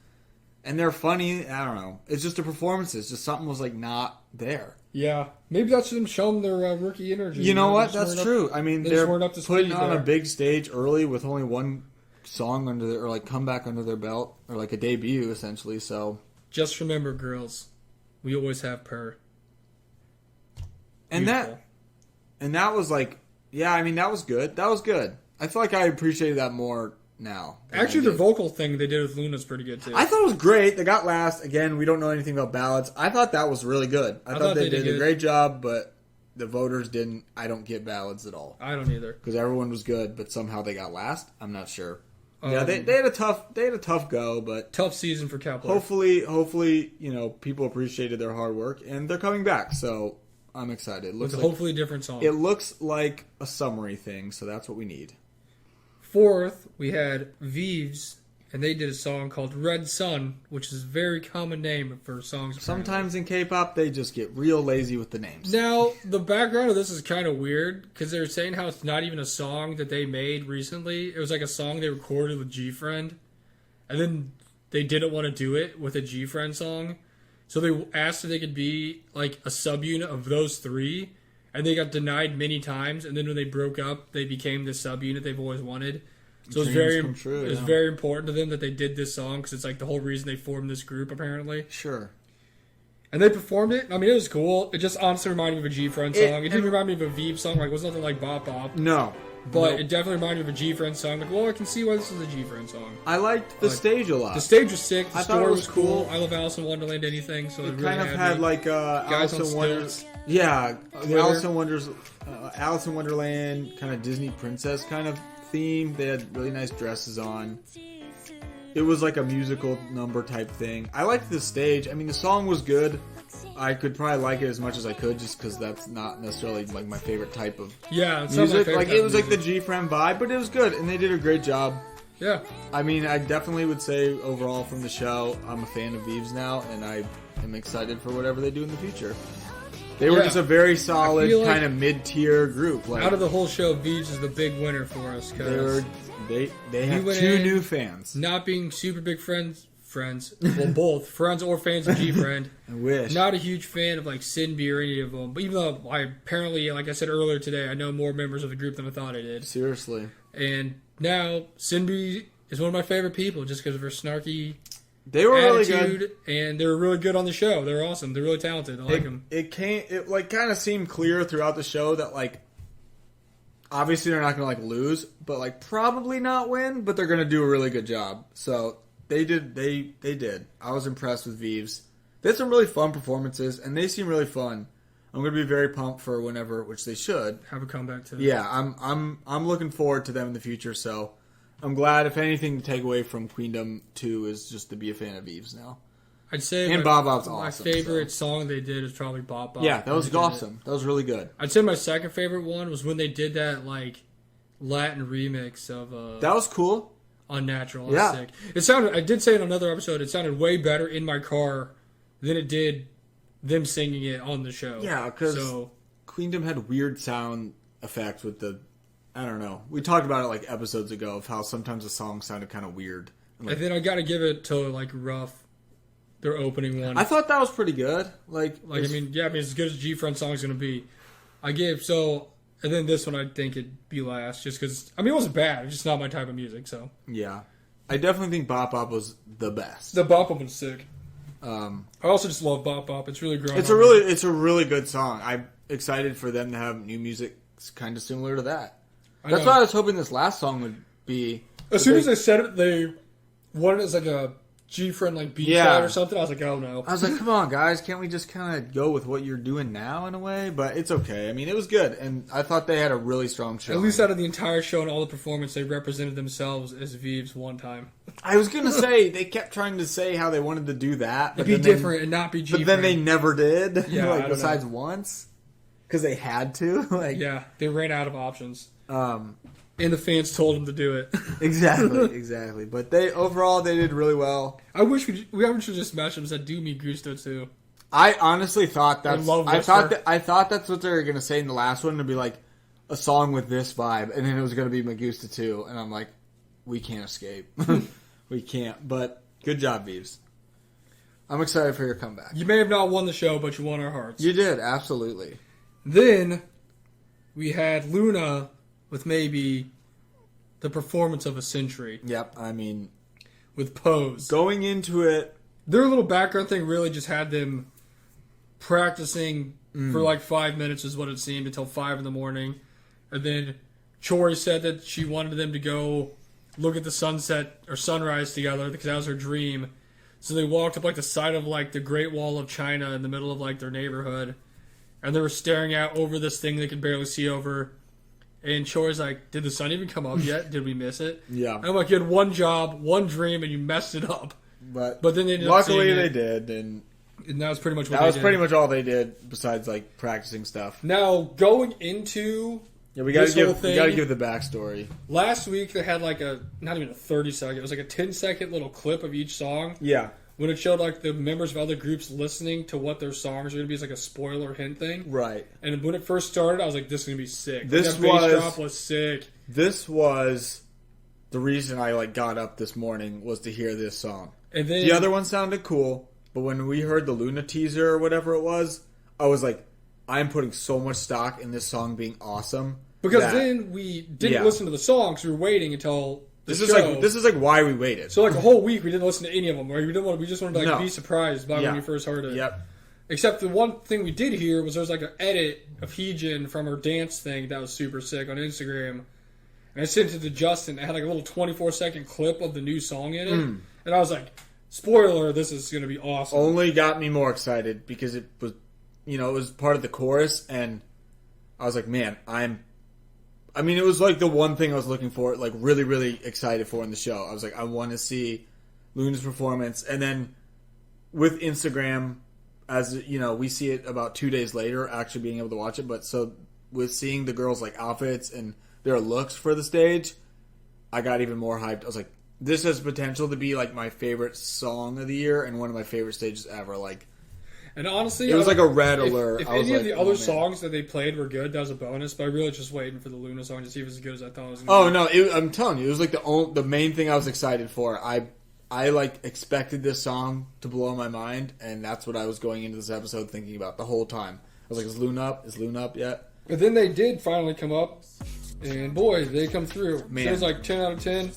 And they're funny. I don't know. It's just the performances. Just something was, like, not there. Yeah, maybe that's them showing their rookie energy. You know what? They just That's weren't true. I mean, they just they're weren't up to putting speed on there. a big stage early with only one song under their, or, like, comeback under their belt, or, like, a debut, essentially, so. Just remember, girls, we always have per. And Beautiful. that was like, yeah, I mean, that was good. That was good. I feel like I appreciated that more now. than Actually, I the did. vocal thing they did with Luna's pretty good too. I thought it was great. They got last. Again, we don't know anything about ballads. I thought that was really good. I thought they did a good. great job, but the voters didn't. I don't get ballads at all. I don't either. Because everyone was good, but somehow they got last. I'm not sure. Yeah, Um, they had a tough go, but Tough season for Kepler. hopefully, people appreciated their hard work, and they're coming back, so I'm excited. It With looks a like, hopefully different song. it looks like a summary thing, so that's what we need. Fourth, we had Vives, and they did a song called Red Sun, which is a very common name for songs. apparently. Sometimes in K-pop, they just get real lazy with the names. Now, the background of this is kind of weird because they were saying how it's not even a song that they made recently. It was like a song they recorded with G-Friend, and then they didn't want to do it with a G-Friend song. So they asked if they could be like a subunit of those three, and they got denied many times. And then when they broke up, they became the subunit they've always wanted. So it's Dreams very, come true, it's yeah. very important to them that they did this song because it's like the whole reason they formed this group apparently. Sure. And they performed it. I mean, it was cool. It just honestly reminded me of a G-Friend song. It didn't and- remind me of a Veep song. Like, it was nothing like Bop Bop. No. But Nope. it definitely reminded me of a G-Friend song. Like, well, I can see why this is a G-Friend song. I liked the Like, stage a lot. The stage was sick. The I thought it story was was cool. cool. I love Alice in Wonderland anything, so it It really kind of had me. like Alice on in Wonder's. stilts. Yeah, the Glitter. Alice in Wonderland kind of Disney princess kind of theme. They had really nice dresses on. It was like a musical number type thing. I liked the stage. I mean, the song was good. I could probably like it as much as I could, just because that's not necessarily like my favorite type of Yeah, it's not my music. favorite Like type it of was like the music. G-Friend vibe, but it was good, and they did a great job. Yeah. I mean, I definitely would say overall from the show, I'm a fan of Vives now, and I am excited for whatever they do in the future. They were Yeah. just a very solid feel like kind of mid-tier group. Like Out of the whole show, V's is the big winner for us because they have went 2 in new fans. not being super big friends, well, both friends or fans of G-Friend. I wish. Not a huge fan of like Sinby or any of them, but even though I apparently, like I said earlier today, I know more members of the group than I thought I did. Seriously. And now Sinby is one of my favorite people just because of her snarky They were really attitude, good. and they were really good on the show. They're awesome. They're really talented. I like them. It like kind of seemed clear throughout the show that like obviously they're not going to like lose, but like probably not win, but they're going to do a really good job. So they did. I was impressed with Vives. They had some really fun performances, and they seem really fun. I'm going to be very pumped for whenever, which they should Have a comeback to them. Yeah, I'm looking forward to them in the future. So I'm glad, if anything, to take away from Queendom 2 is just to be a fan of Vives now. I'd say And Bob Bob's awesome. my favorite song they did is probably Bop Bop. Yeah, that was When they did awesome. That was really good. it. I'd say my second favorite one was when they did that like Latin remix of That was cool. Unnatural. Yeah. Sick. It sounded. I did say in another episode, it sounded way better in my car than it did them singing it on the show. Yeah, because so Queendom had weird sound effects with the. I don't know. We talked about it like episodes ago of how sometimes the song sounded kind of weird. and then I got to give it to like Rough, their opening one. I thought that was pretty good. Like I mean, as good as G-Friend song's gonna be. I gave so, and then this one I think it'd be last, just because it wasn't bad. It's just not my type of music. So yeah, I definitely think Bop Bop was the best. the Bop Bop was sick. I Um, also just love Bop Bop. It's really grown. it's on a really good song. I'm excited for them to have new music kind of similar to that. I That's know. why I was hoping this last song would be. As soon as they said it, they wanted it as like a G-Friend like B-side Yeah. or something. I was like, oh no. I was like, come on, guys, can't we just kind of go with what you're doing now in a way? But it's okay. I mean, it was good, and I thought they had a really strong show. At least out of the entire show and all the performance, they represented themselves as Vives one time. I was gonna say they kept trying to say how they wanted to do that, It'd be different and not be But G-Friend. then they never did. Yeah, I like don't besides once, because they had to. Like, Yeah, they ran out of options. um, And the fans told them to do it. exactly. But they overall they did really well. I wish we should just match them said do me Gusto too. I honestly thought that's. Love I Whisper. thought that's what they were gonna say in the last one, to be like a song with this vibe, and then it was gonna be Magusta too, and I'm like, we can't escape. We can't. But good job, Vives. I'm excited for your comeback. You may have not won the show, but you won our hearts. You did, absolutely. Then we had Luna with maybe the performance of a century Yep. I mean, with Pose. going into it, Their little background thing really just had them practicing for like 5 minutes is what it seemed until 5 in the morning. And then Chori said that she wanted them to go look at the sunset or sunrise together because that was her dream. So they walked up like the side of like the Great Wall of China in the middle of like their neighborhood. And they were staring out over this thing they could barely see over. And Chori's like, did the sun even come up yet? Did we miss it? yeah. And I'm like, you had one job, one dream, and you messed it up. But But then they ended luckily up they seeing it. did, and And that was pretty much what that they was did. pretty much all they did besides like practicing stuff. Now, going into Yeah, we gotta This whole give thing- the backstory. last week, they had like not even a 30-second, it was like a 10-second little clip of each song Yeah. when it showed like the members of other groups listening to what their songs are going to be. It's like a spoiler hint thing. Right. And when it first started, I was like, this is going to be sick. This that bass was- drop was sick. This was the reason I like got up this morning, was to hear this song. And then The other one sounded cool, but when we heard the Luna teaser or whatever it was, I was like, I'm putting so much stock in this song being awesome. because that- then we didn't Yeah. listen to the songs, we were waiting until the this show. is like why we waited. So like a whole week, we didn't listen to any of them. Or we just wanted to like No. be surprised by Yeah. when we first heard it. Yep. Except the one thing we did hear was there was like an edit of Heejin from her dance thing that was super sick on Instagram. And I sent it to Justin. It had like a little 24-second clip of the new song in it. And I was like, spoiler, this is going to be awesome. Only got me more excited because it was, it was part of the chorus, and I was like, man, it was like the one thing I was looking for, like really, really excited for in the show. I was like, I want to see Luna's performance. And then with Instagram, as we see it about 2 days later, actually being able to watch it. But so with seeing the girls' like outfits and their looks for the stage, I got even more hyped. I was like, this has potential to be like my favorite song of the year and one of my favorite stages ever. Like, And honestly, It was like a red if, alert. If I was any of like, the other man. songs that they played were good, that was a bonus. But I really just waiting for the Luna song to see if it was as good as I thought it was going to be. Oh no! I'm telling you, it was like the main thing I was excited for. I like expected this song to blow my mind, and that's what I was going into this episode thinking about the whole time. I was like, "Is Luna up? Is Luna up yet?" But then they did finally come up, and boy, they come through. Man. It was like 10 out of 10.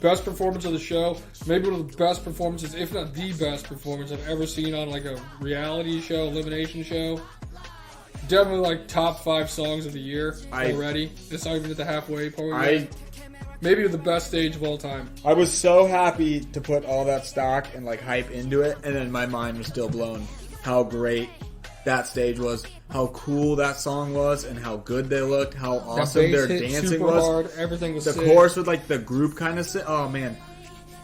Best performance of the show. Maybe one of the best performances, if not the best performance I've ever seen on like a reality show, elimination show. Definitely like top 5 songs of the year already. It's not even at the halfway point yet. Maybe the best stage of all time. I was so happy to put all that stock and like hype into it, and then my mind was still blown how great that stage was, how cool that song was, and how good they looked, how awesome their dancing super was. Hard. Everything was the sick. chorus with like the group kind of. Oh man,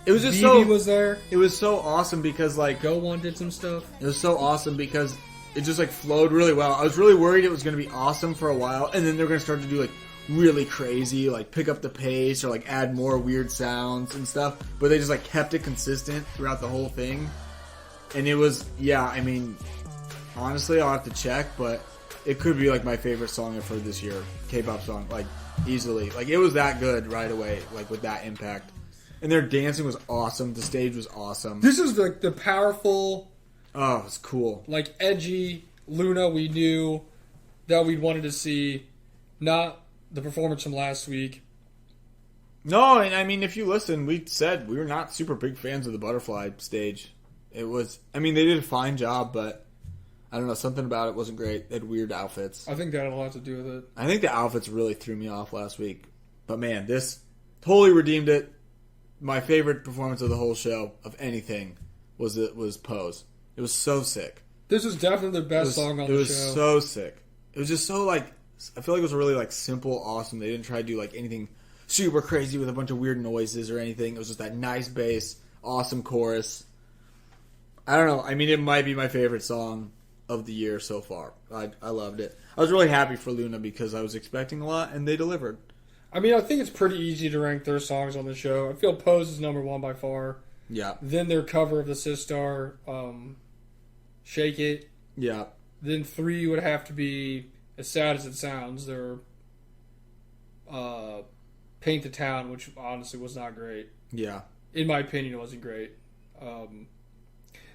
it was just Vivi was there. It was so awesome because like Go One did some stuff. it was so awesome because it just like flowed really well. I was really worried it was going to be awesome for a while, and then they're going to start to do like really crazy, like pick up the pace or like add more weird sounds and stuff. But they just like kept it consistent throughout the whole thing, and it was I mean, honestly, I'll have to check, but it could be like my favorite song I've heard this year, K-pop song, like easily. Like it was that good right away, like with that impact. And their dancing was awesome. The stage was awesome. This is like the powerful. Oh, it was cool. Like edgy Luna we knew that we wanted to see, not the performance from last week. No, and I mean, if you listen, we said we were not super big fans of the butterfly stage. It was, I mean, they did a fine job, but I don't know, something about it wasn't great. They had weird outfits. I think that had a lot to do with it. I think the outfits really threw me off last week. But man, this totally redeemed it. My favorite performance of the whole show, of anything, was Pose. It was so sick. This is definitely the best song on the show. It was so sick. It was just so like, I feel like it was really like simple, awesome. They didn't try to do like anything super crazy with a bunch of weird noises or anything. It was just that nice bass, awesome chorus. I don't know. I mean, it might be my favorite song of the year so far. I loved it. I was really happy for Luna because I was expecting a lot and they delivered. I mean, I think it's pretty easy to rank their songs on the show. I feel Pose is number 1 by far. Yeah. Then their cover of the Sistar, Shake It. Yeah. Then 3 would have to be, as sad as it sounds, their Paint the Town, which honestly was not great. Yeah. In my opinion, it wasn't great.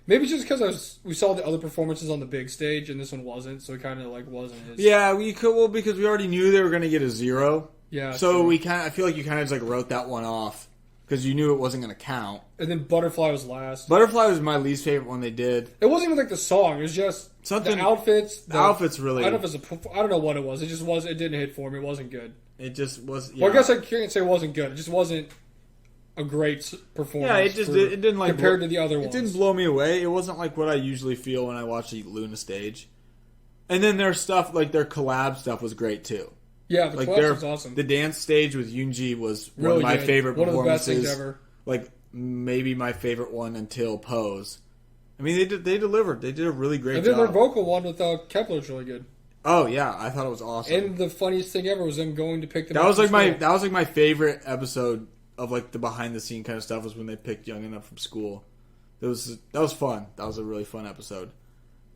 Maybe just because we saw the other performances on the big stage and this one wasn't, so it kind of like wasn't his. Yeah, because we already knew they were going to get a 0. Yeah. So I feel like you kind of just like wrote that one off because you knew it wasn't going to count. And then Butterfly was last. Butterfly was my least favorite one they did. It wasn't even like the song. It was just Something. the outfits. The outfits really. I don't know what it was. It just was. It didn't hit for me. It wasn't good. It just was. Yeah. Well, I guess I can't say it wasn't good. It just wasn't a great performance. Yeah, it didn't like compared to the other ones. It didn't blow me away. It wasn't like what I usually feel when I watch the Luna stage. And then their stuff, like their collab stuff, was great too. Yeah, the collab was awesome. The dance stage with Yoonji was really one of my good. favorite one performances. One of the best things ever. Like maybe my favorite one until Pose. I mean, they delivered. They did a really great job. And then their vocal one with Kepler's really good. Oh yeah, I thought it was awesome. And the funniest thing ever was them going to pick them that up. was like my favorite episode of like the behind the scene kind of stuff was when they picked Youngin up from school. That was fun. That was a really fun episode.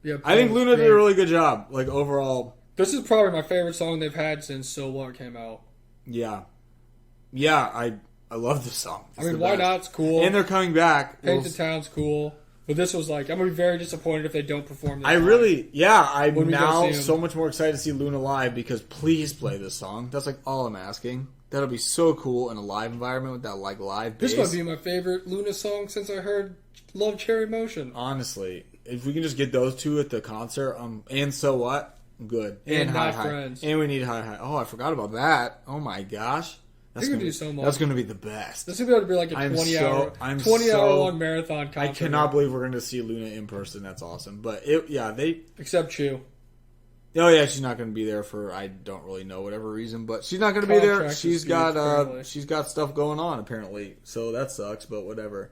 Yeah, I think Luna did a really good job. Like overall, this is probably my favorite song they've had since So What came out. Yeah, I love this song. I mean, why not? It's cool. And they're coming back. Paint the Town's cool. But this was like, I'm going to be very disappointed if they don't perform this I'm now so much more excited to see Luna live because please play this song. That's like all I'm asking. That'll be so cool in a live environment with that like live bass. This might be my favorite Luna song since I heard Love Cherry Motion. Honestly, if we can just get those two at the concert, and So What, good. And Hi Not Hi. Friends. And we need Hi Hi. Oh, I forgot about that. Oh my gosh. That's gonna do so much. That's going to be the best. This is going to be like a 20-hour long marathon concert. I cannot believe we're going to see Luna in person. That's awesome. But except Chu. Oh yeah, she's not going to be there for I don't really know whatever reason, but she's not going to be there. She's got stuff going on apparently, so that sucks. But whatever.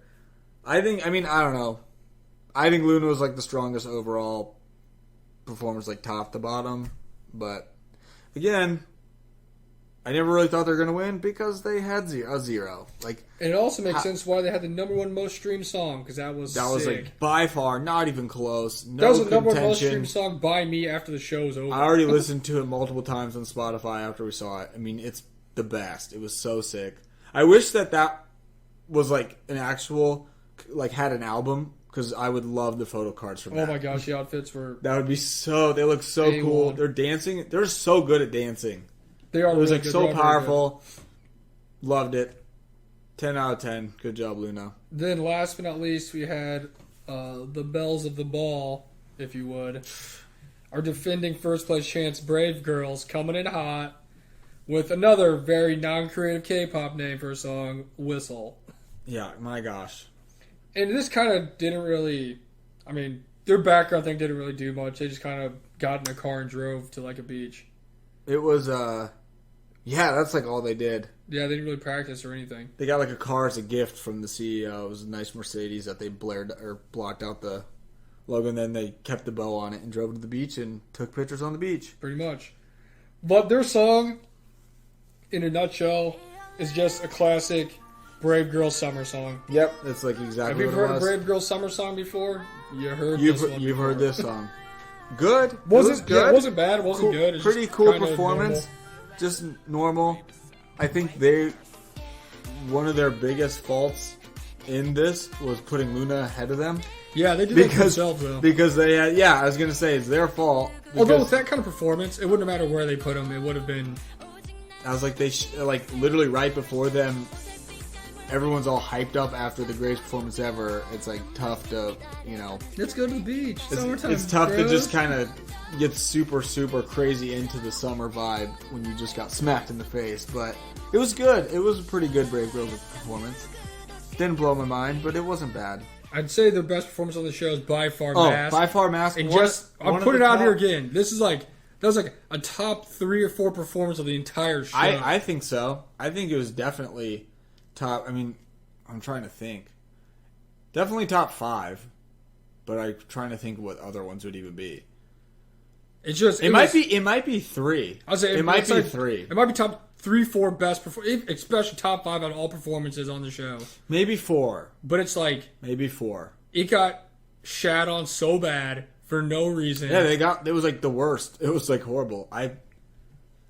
I don't know. I think Luna was like the strongest overall performance, like top to bottom. But again, I never really thought they were going to win because they had a zero. Like, And it also makes sense why they had the number one most streamed song, because that was sick. like by far not even close. No that was the number one most contention. streamed song by me after the show was over. I already listened to it multiple times on Spotify after we saw it. I mean, it's the best. It was so sick. I wish that was like an actual, like had an album, because I would love the photo cards from that. Oh my gosh, the outfits were... That would be they look so A1. cool. They're dancing. They're so good at dancing. They are It was really like good. so They are very powerful. Loved it. 10 out of 10. Good job, Luna. good. Then last but not least, we had the Bells of the Ball, if you would. Our defending first place chance, Brave Girls, coming in hot with another very non-creative K-pop name for a song, Whistle. Yeah, my gosh. And this kind of didn't really... I mean, their background thing didn't really do much. They just kind of got in a car and drove to like a beach. It was, yeah, that's like all they did. Yeah, they didn't really practice or anything. They got like a car as a gift from the CEO. It was a nice Mercedes that they blocked out the logo, and then they kept the bow on it and drove to the beach and took pictures on the beach. Pretty much. But their song, in a nutshell, is just a classic Brave Girl summer song. Yep, that's like exactly Have you what heard it a was. Brave Girl summer song before? You heard You've this one you've before. heard this song. Good. Wasn't it was good. Yeah, it wasn't bad. It wasn't Cool, good. It's pretty just cool kinda performance. normal. Just normal. I think one of their biggest faults in this was putting Luna ahead of them. Yeah, they did that Because themselves though. because they had, I was gonna say it's their fault. Although because with that kind of performance, it wouldn't matter where they put them. It would have been... I was like like literally right before them. Everyone's all hyped up after the greatest performance ever. It's like tough to, Let's go to the beach. Summertime. it's tough to bros. just kind of get super, super crazy into the summer vibe when you just got smacked in the face. But it was good. It was a pretty good Brave Girls performance. Didn't blow my mind, but it wasn't bad. I'd say their best performance on the show is by far Mask. By far Mask. And One- just, one I'm of putting the it out top- here again. That was like a top 3 or 4 performance of the entire show. I think so. I think it was definitely top. I mean, I'm trying to think. Definitely top 5. But I'm trying to think what other ones would even be. It's just... It might be 3. I'll say it might be like, 3. It might be top 3, 4 best especially top 5 on all performances on the show. Maybe 4. But it's like Maybe 4. it got shat on so bad for no reason. Yeah, it was like the worst. It was like horrible.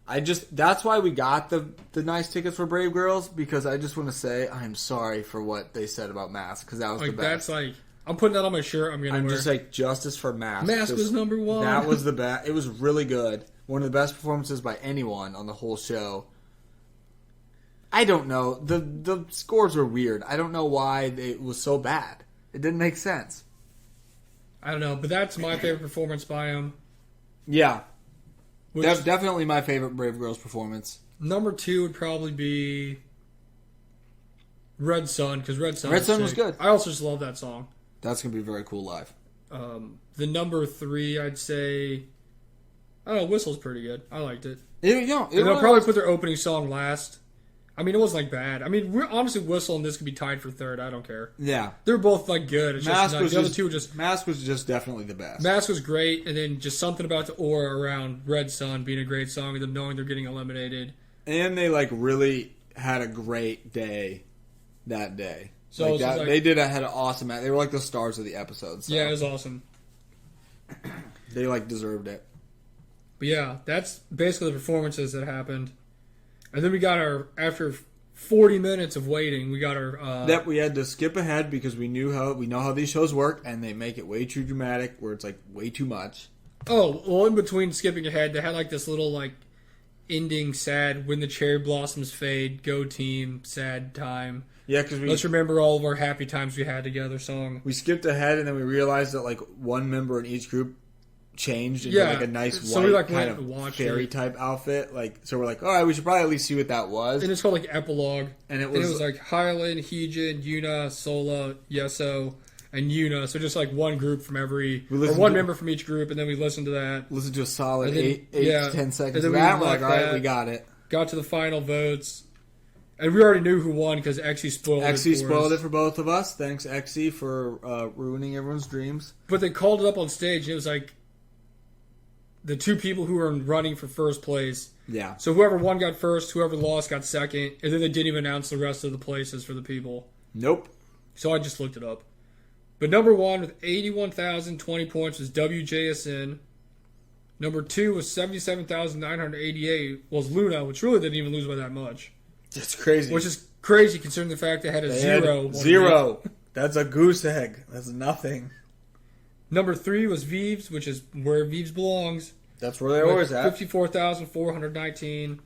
That's why we got the nice tickets for Brave Girls, because I just want to say I'm sorry for what they said about Mask, because that was like the best. that's like I'm putting that on my shirt. I'm I'm wear. just like justice for Mask. Mask was number 1. That was the best. It was really good. One of the best performances by anyone on the whole show. I don't know. The scores were weird. I don't know why it was so bad. It didn't make sense. I don't know, but that's my favorite performance by him. Yeah. Which, That's definitely my favorite Brave Girls performance. number 2 would probably be Red Sun, because Red Sun was sick. good. I also just love that song. That's going to be very cool live. The number 3, I'd say... I don't know, Whistle's pretty good. I liked it. And They'll probably put their opening song last. I mean, it wasn't like bad. I mean, honestly, Whistle and this could be tied for 3rd. I don't care. Yeah. They're both like good. It's Mask just was the other just, two just... Mask was just definitely the best. Mask was great, and then just something about the aura around Red Sun being a great song, and them knowing they're getting eliminated. And they really had a great day that day. So they had an awesome. They were like the stars of the episode. So. Yeah, it was awesome. They deserved it. But yeah, that's basically the performances that happened. And then we got after 40 minutes of waiting, we got our... that we had to skip ahead because we know how these shows work, and they make it way too dramatic, where it's way too much. Oh, well, in between skipping ahead, they had this little ending sad, when the cherry blossoms fade, go team, sad time. Yeah, because Let's remember all of our happy times we had together song. we skipped ahead, and then we realized that one member in each group changed into a nice so we, white went kind and of watched fairy it. type outfit. So we're all right, we should probably at least see what that was. And it's called Epilogue. And it And it was was Hyland, Heejin, Yuna, Sola, Yeso, and Yuna. So just one group from every, or one member from each group, and then we listened to that. listen to a solid And then- 8 yeah, to 10 seconds and then of we that. We're left all right, that. we got it. Got to the final votes. And we already knew who won because Exy spoiled it. Exy for spoiled us. it for both of us. Thanks, Exy, for ruining everyone's dreams. But they called it up on stage, and it was the two people who were running for first place. Yeah. So whoever won got first, whoever lost got second, and then they didn't even announce the rest of the places for the people. Nope. So I just looked it up. But number 1 with 81,020 points was WJSN. Number 2 was 77,988 was Luna, which really didn't even lose by that much. It's crazy. Which is crazy considering the fact they had a zero. Zero. That's a goose egg. That's nothing. Number 3 was Vives, which is where Vives belongs. That's where they're always at. 54,419.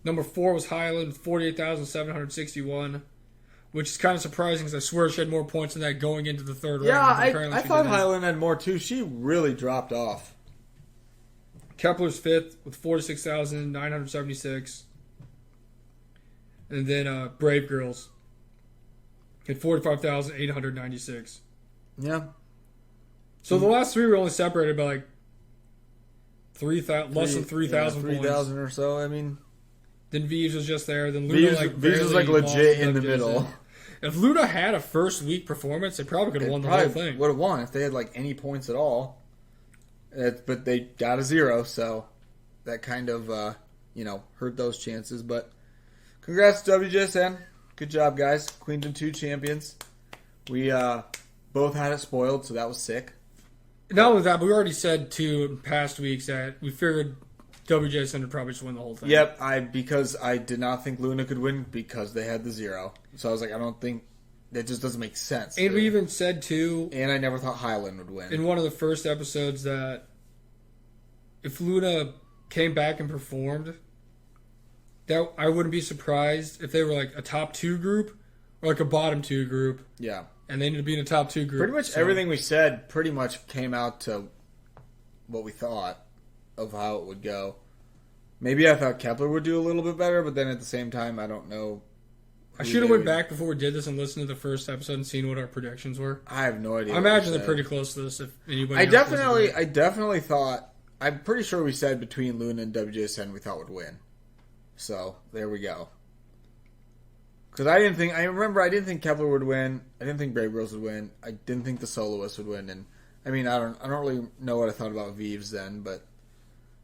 Number 4 was Highland with 48,761. Which is kind of surprising because I swear she had more points than that going into the third round. Yeah, I thought Highland had more too. She really dropped off. Kepler's 5th with 46,976. And then Brave Girls had 45,896. Yeah. So the last three were only separated by like 3,000, less than 3,000 points. 3,000 or so. I mean, then Vives was just there. Then Luna Vives was like legit in the middle. If Luna had a first week performance, they probably could have won the whole thing. Would have won if they had like any points at all. But they got a 0, so that kind of hurt those chances. But congrats to WJSN. Good job, guys. Queendom 2 champions. We both had it spoiled, so that was sick. Not only that, but we already said too in past weeks that we figured WJSN would probably just win the whole thing. Yep, because I did not think Luna could win because they had the 0. So I was like, I don't think that just doesn't make sense. And we even said too, and I never thought Highland would win in one of the first episodes that if Luna came back and performed, that I wouldn't be surprised if they were like a top 2 group or like a bottom 2 group. Yeah. And they need to be in a top 2 group. Pretty much everything we said pretty much came out to what we thought of how it would go. Maybe I thought Kepler would do a little bit better, but then at the same time, I don't know. I should have went back before we did this and listened to the first episode and seen what our predictions were. I have no idea. I imagine they're pretty close to this. If anybody, I definitely thought. I'm pretty sure we said between Luna and WJSN we thought would win. So there we go. Because I didn't think Kepler would win. I didn't think Brave Girls would win. I didn't think the Soloists would win. And I mean, I don't really know what I thought about Vives then, but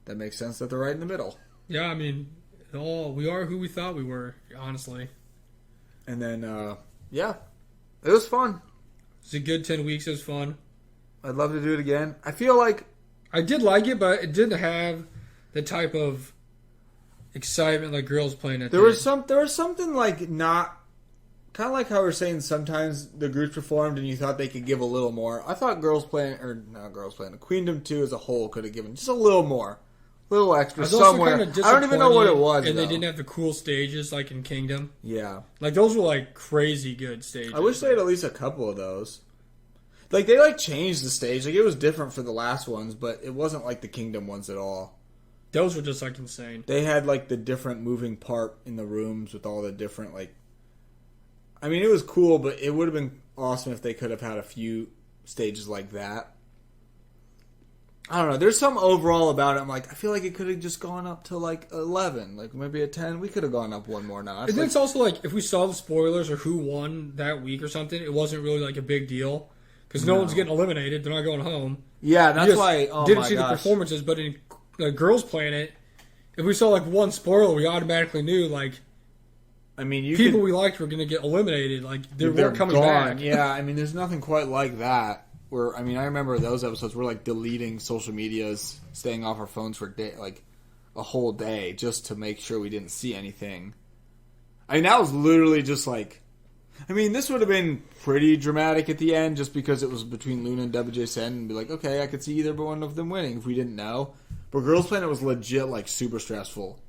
that makes sense that they're right in the middle. Yeah, I mean, we are who we thought we were, honestly. And then, it was fun. It's a good 10 weeks. It was fun. I'd love to do it again. I feel like I did like it, but it didn't have the type of excitement like girls playing it. There was something like not kind of like how we're saying sometimes the groups performed and you thought they could give a little more. I thought the Queendom 2 as a whole could have given just a little more. A little extra somewhere. I don't even know what it was. And they didn't have the cool stages like in Kingdom. Yeah. Like those were like crazy good stages. I wish they had at least a couple of those. Like they changed the stage. Like it was different for the last ones, but it wasn't like the Kingdom ones at all. Those were just like insane. They had like the different moving part in the rooms with all the different I mean, it was cool, but it would have been awesome if they could have had a few stages like that. I don't know. There's some overall about it. I'm like, I feel like it could have just gone up to 11, like maybe a 10. We could have gone up one more notch. And then it's also like if we saw the spoilers or who won that week or something, it wasn't really like a big deal because no one's getting eliminated. They're not going home. Yeah, that's why. Didn't see the performances, but in Girls Planet, if we saw one spoiler, we automatically knew I mean, we liked were going to get eliminated. They weren't coming back. Yeah, I mean, there's nothing quite like that. I remember those episodes. We're deleting social medias, staying off our phones for a whole day just to make sure we didn't see anything. I mean, that was literally just this would have been pretty dramatic at the end just because it was between Luna and WJSN and be like, okay, I could see either one of them winning if we didn't know. But Girls Planet was legit super stressful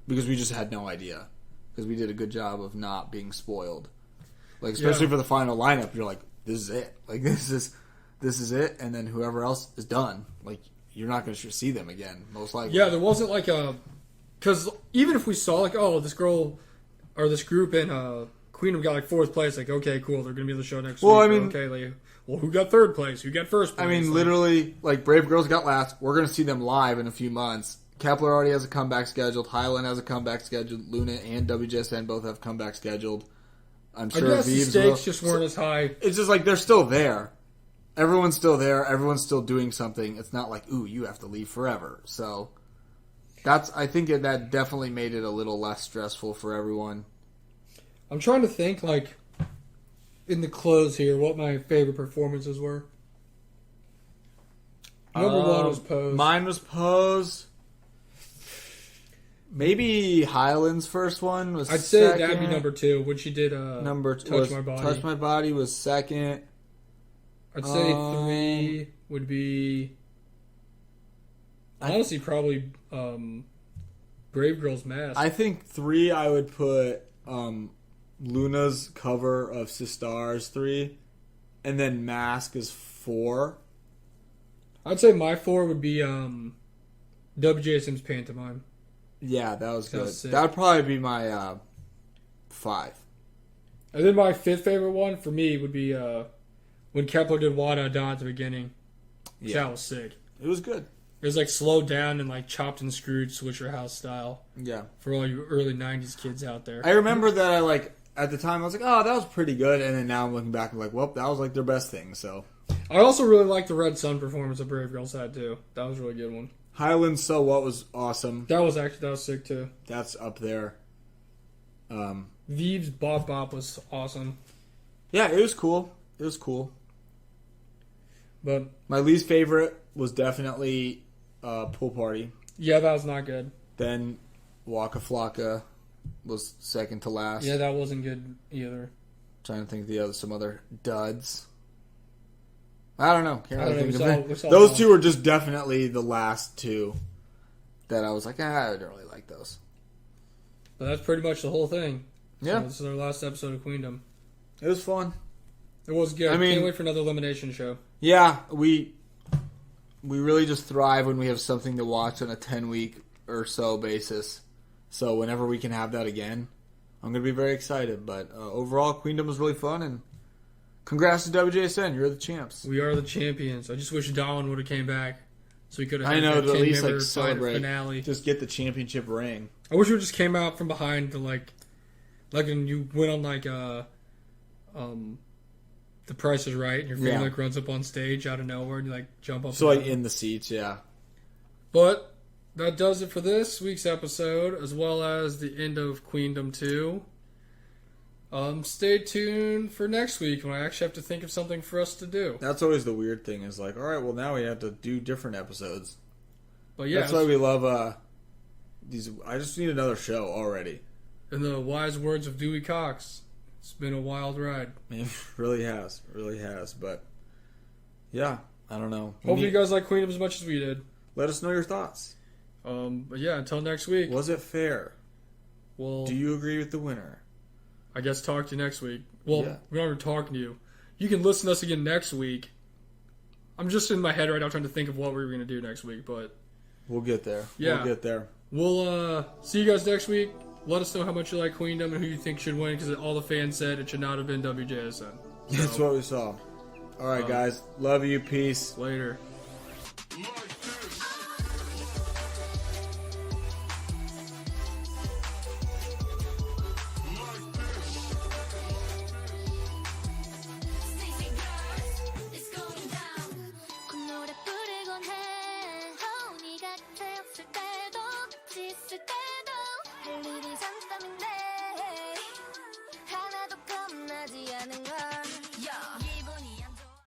because we just had no idea. Because we did a good job of not being spoiled. Especially for the final lineup, you're like, this is it. This is it, and then whoever else is done. You're not going to see them again, most likely. Yeah, there wasn't because even if we saw this girl or this group in Queendom got 4th place, okay, cool, they're going to be on the show next week. I mean, okay, who got 3rd place? Who got 1st place? I mean, literally, Brave Girls got last. We're going to see them live in a few months. Kepler already has a comeback scheduled. Highland has a comeback scheduled. Luna and WJSN both have comeback scheduled. I'm sure I guess the stakes just weren't as high. It's just they're still there. everyone's still there. Everyone's still doing something. It's not like, ooh, you have to leave forever. So I think that definitely made it a little less stressful for everyone. I'm trying to think, like, in the close here, what my favorite performances were. Number one was Pose. Mine was Pose. Maybe Highland's first one was I'd say second. that'd be number two, when she did Touch My Body. Touch My Body was second. I'd say three would be... Honestly, probably Brave Girl's Mask. I think 3 I would put Luna's cover of Sistars 3, and then Mask is 4. I'd say my 4 would be WJSM's Pantomime. Yeah, that was good. Sick. That would probably be my 5. And then my 5th favorite one for me would be when Kepler did Wada Da at the beginning. Yeah. That was sick. It was good. It was like slowed down and like chopped and screwed Swisher House style. Yeah. For all you early 90s kids out there. I remember that at the time I was like, oh, that was pretty good. And then now I'm looking back and like, well, that was like their best thing. So I also really liked the Red Sun performance that Brave Girls had too. That was a really good one. Highland So What was awesome. That was sick too. That's up there. Veeves Bop Bop was awesome. Yeah, it was cool. It was cool. But my least favorite was definitely Pool Party. Yeah, that was not good. Then Waka Flocka was second to last. Yeah, that wasn't good either. Trying to think of some other duds. I don't know. Can't really think of it. Those two were just definitely the last two that I was like, I don't really like those. But that's pretty much the whole thing. Yeah. So this is our last episode of Queendom. It was fun. It was good. I mean, can't wait for another elimination show. Yeah, we really just thrive when we have something to watch on a 10-week or so basis. So whenever we can have that again, I'm going to be very excited. But overall, Queendom was really fun, and congrats to WJSN. You're the champs. We are the champions. I just wish Darwin would have came back so we could have had to at least like celebrate finale. Just get the championship ring. I wish we just came out from behind to like when you went on The Price is Right, and your family like runs up on stage out of nowhere, and you like jump up. So like in the seats, yeah. But that does it for this week's episode, as well as the end of Queendom 2. Stay tuned for next week when I actually have to think of something for us to do. That's always the weird thing is like, all right, well now we have to do different episodes. But yeah, that's why we love these. I just need another show already. In the wise words of Dewey Cox, it's been a wild ride. It really has, But yeah, I don't know. Hopefully you guys like Queendom as much as we did. Let us know your thoughts. But yeah, until next week. Was it fair? Well, do you agree with the winner? I guess talk to you next week. Well, yeah. We're not even talking to you. You can listen to us again next week. I'm just in my head right now trying to think of what we were going to do next week, but we'll get there. Yeah. We'll get there. We'll see you guys next week. Let us know how much you like Queendom and who you think should win, because all the fans said it should not have been WJSN. That's what we saw. All right, guys. Love you. Peace. Later.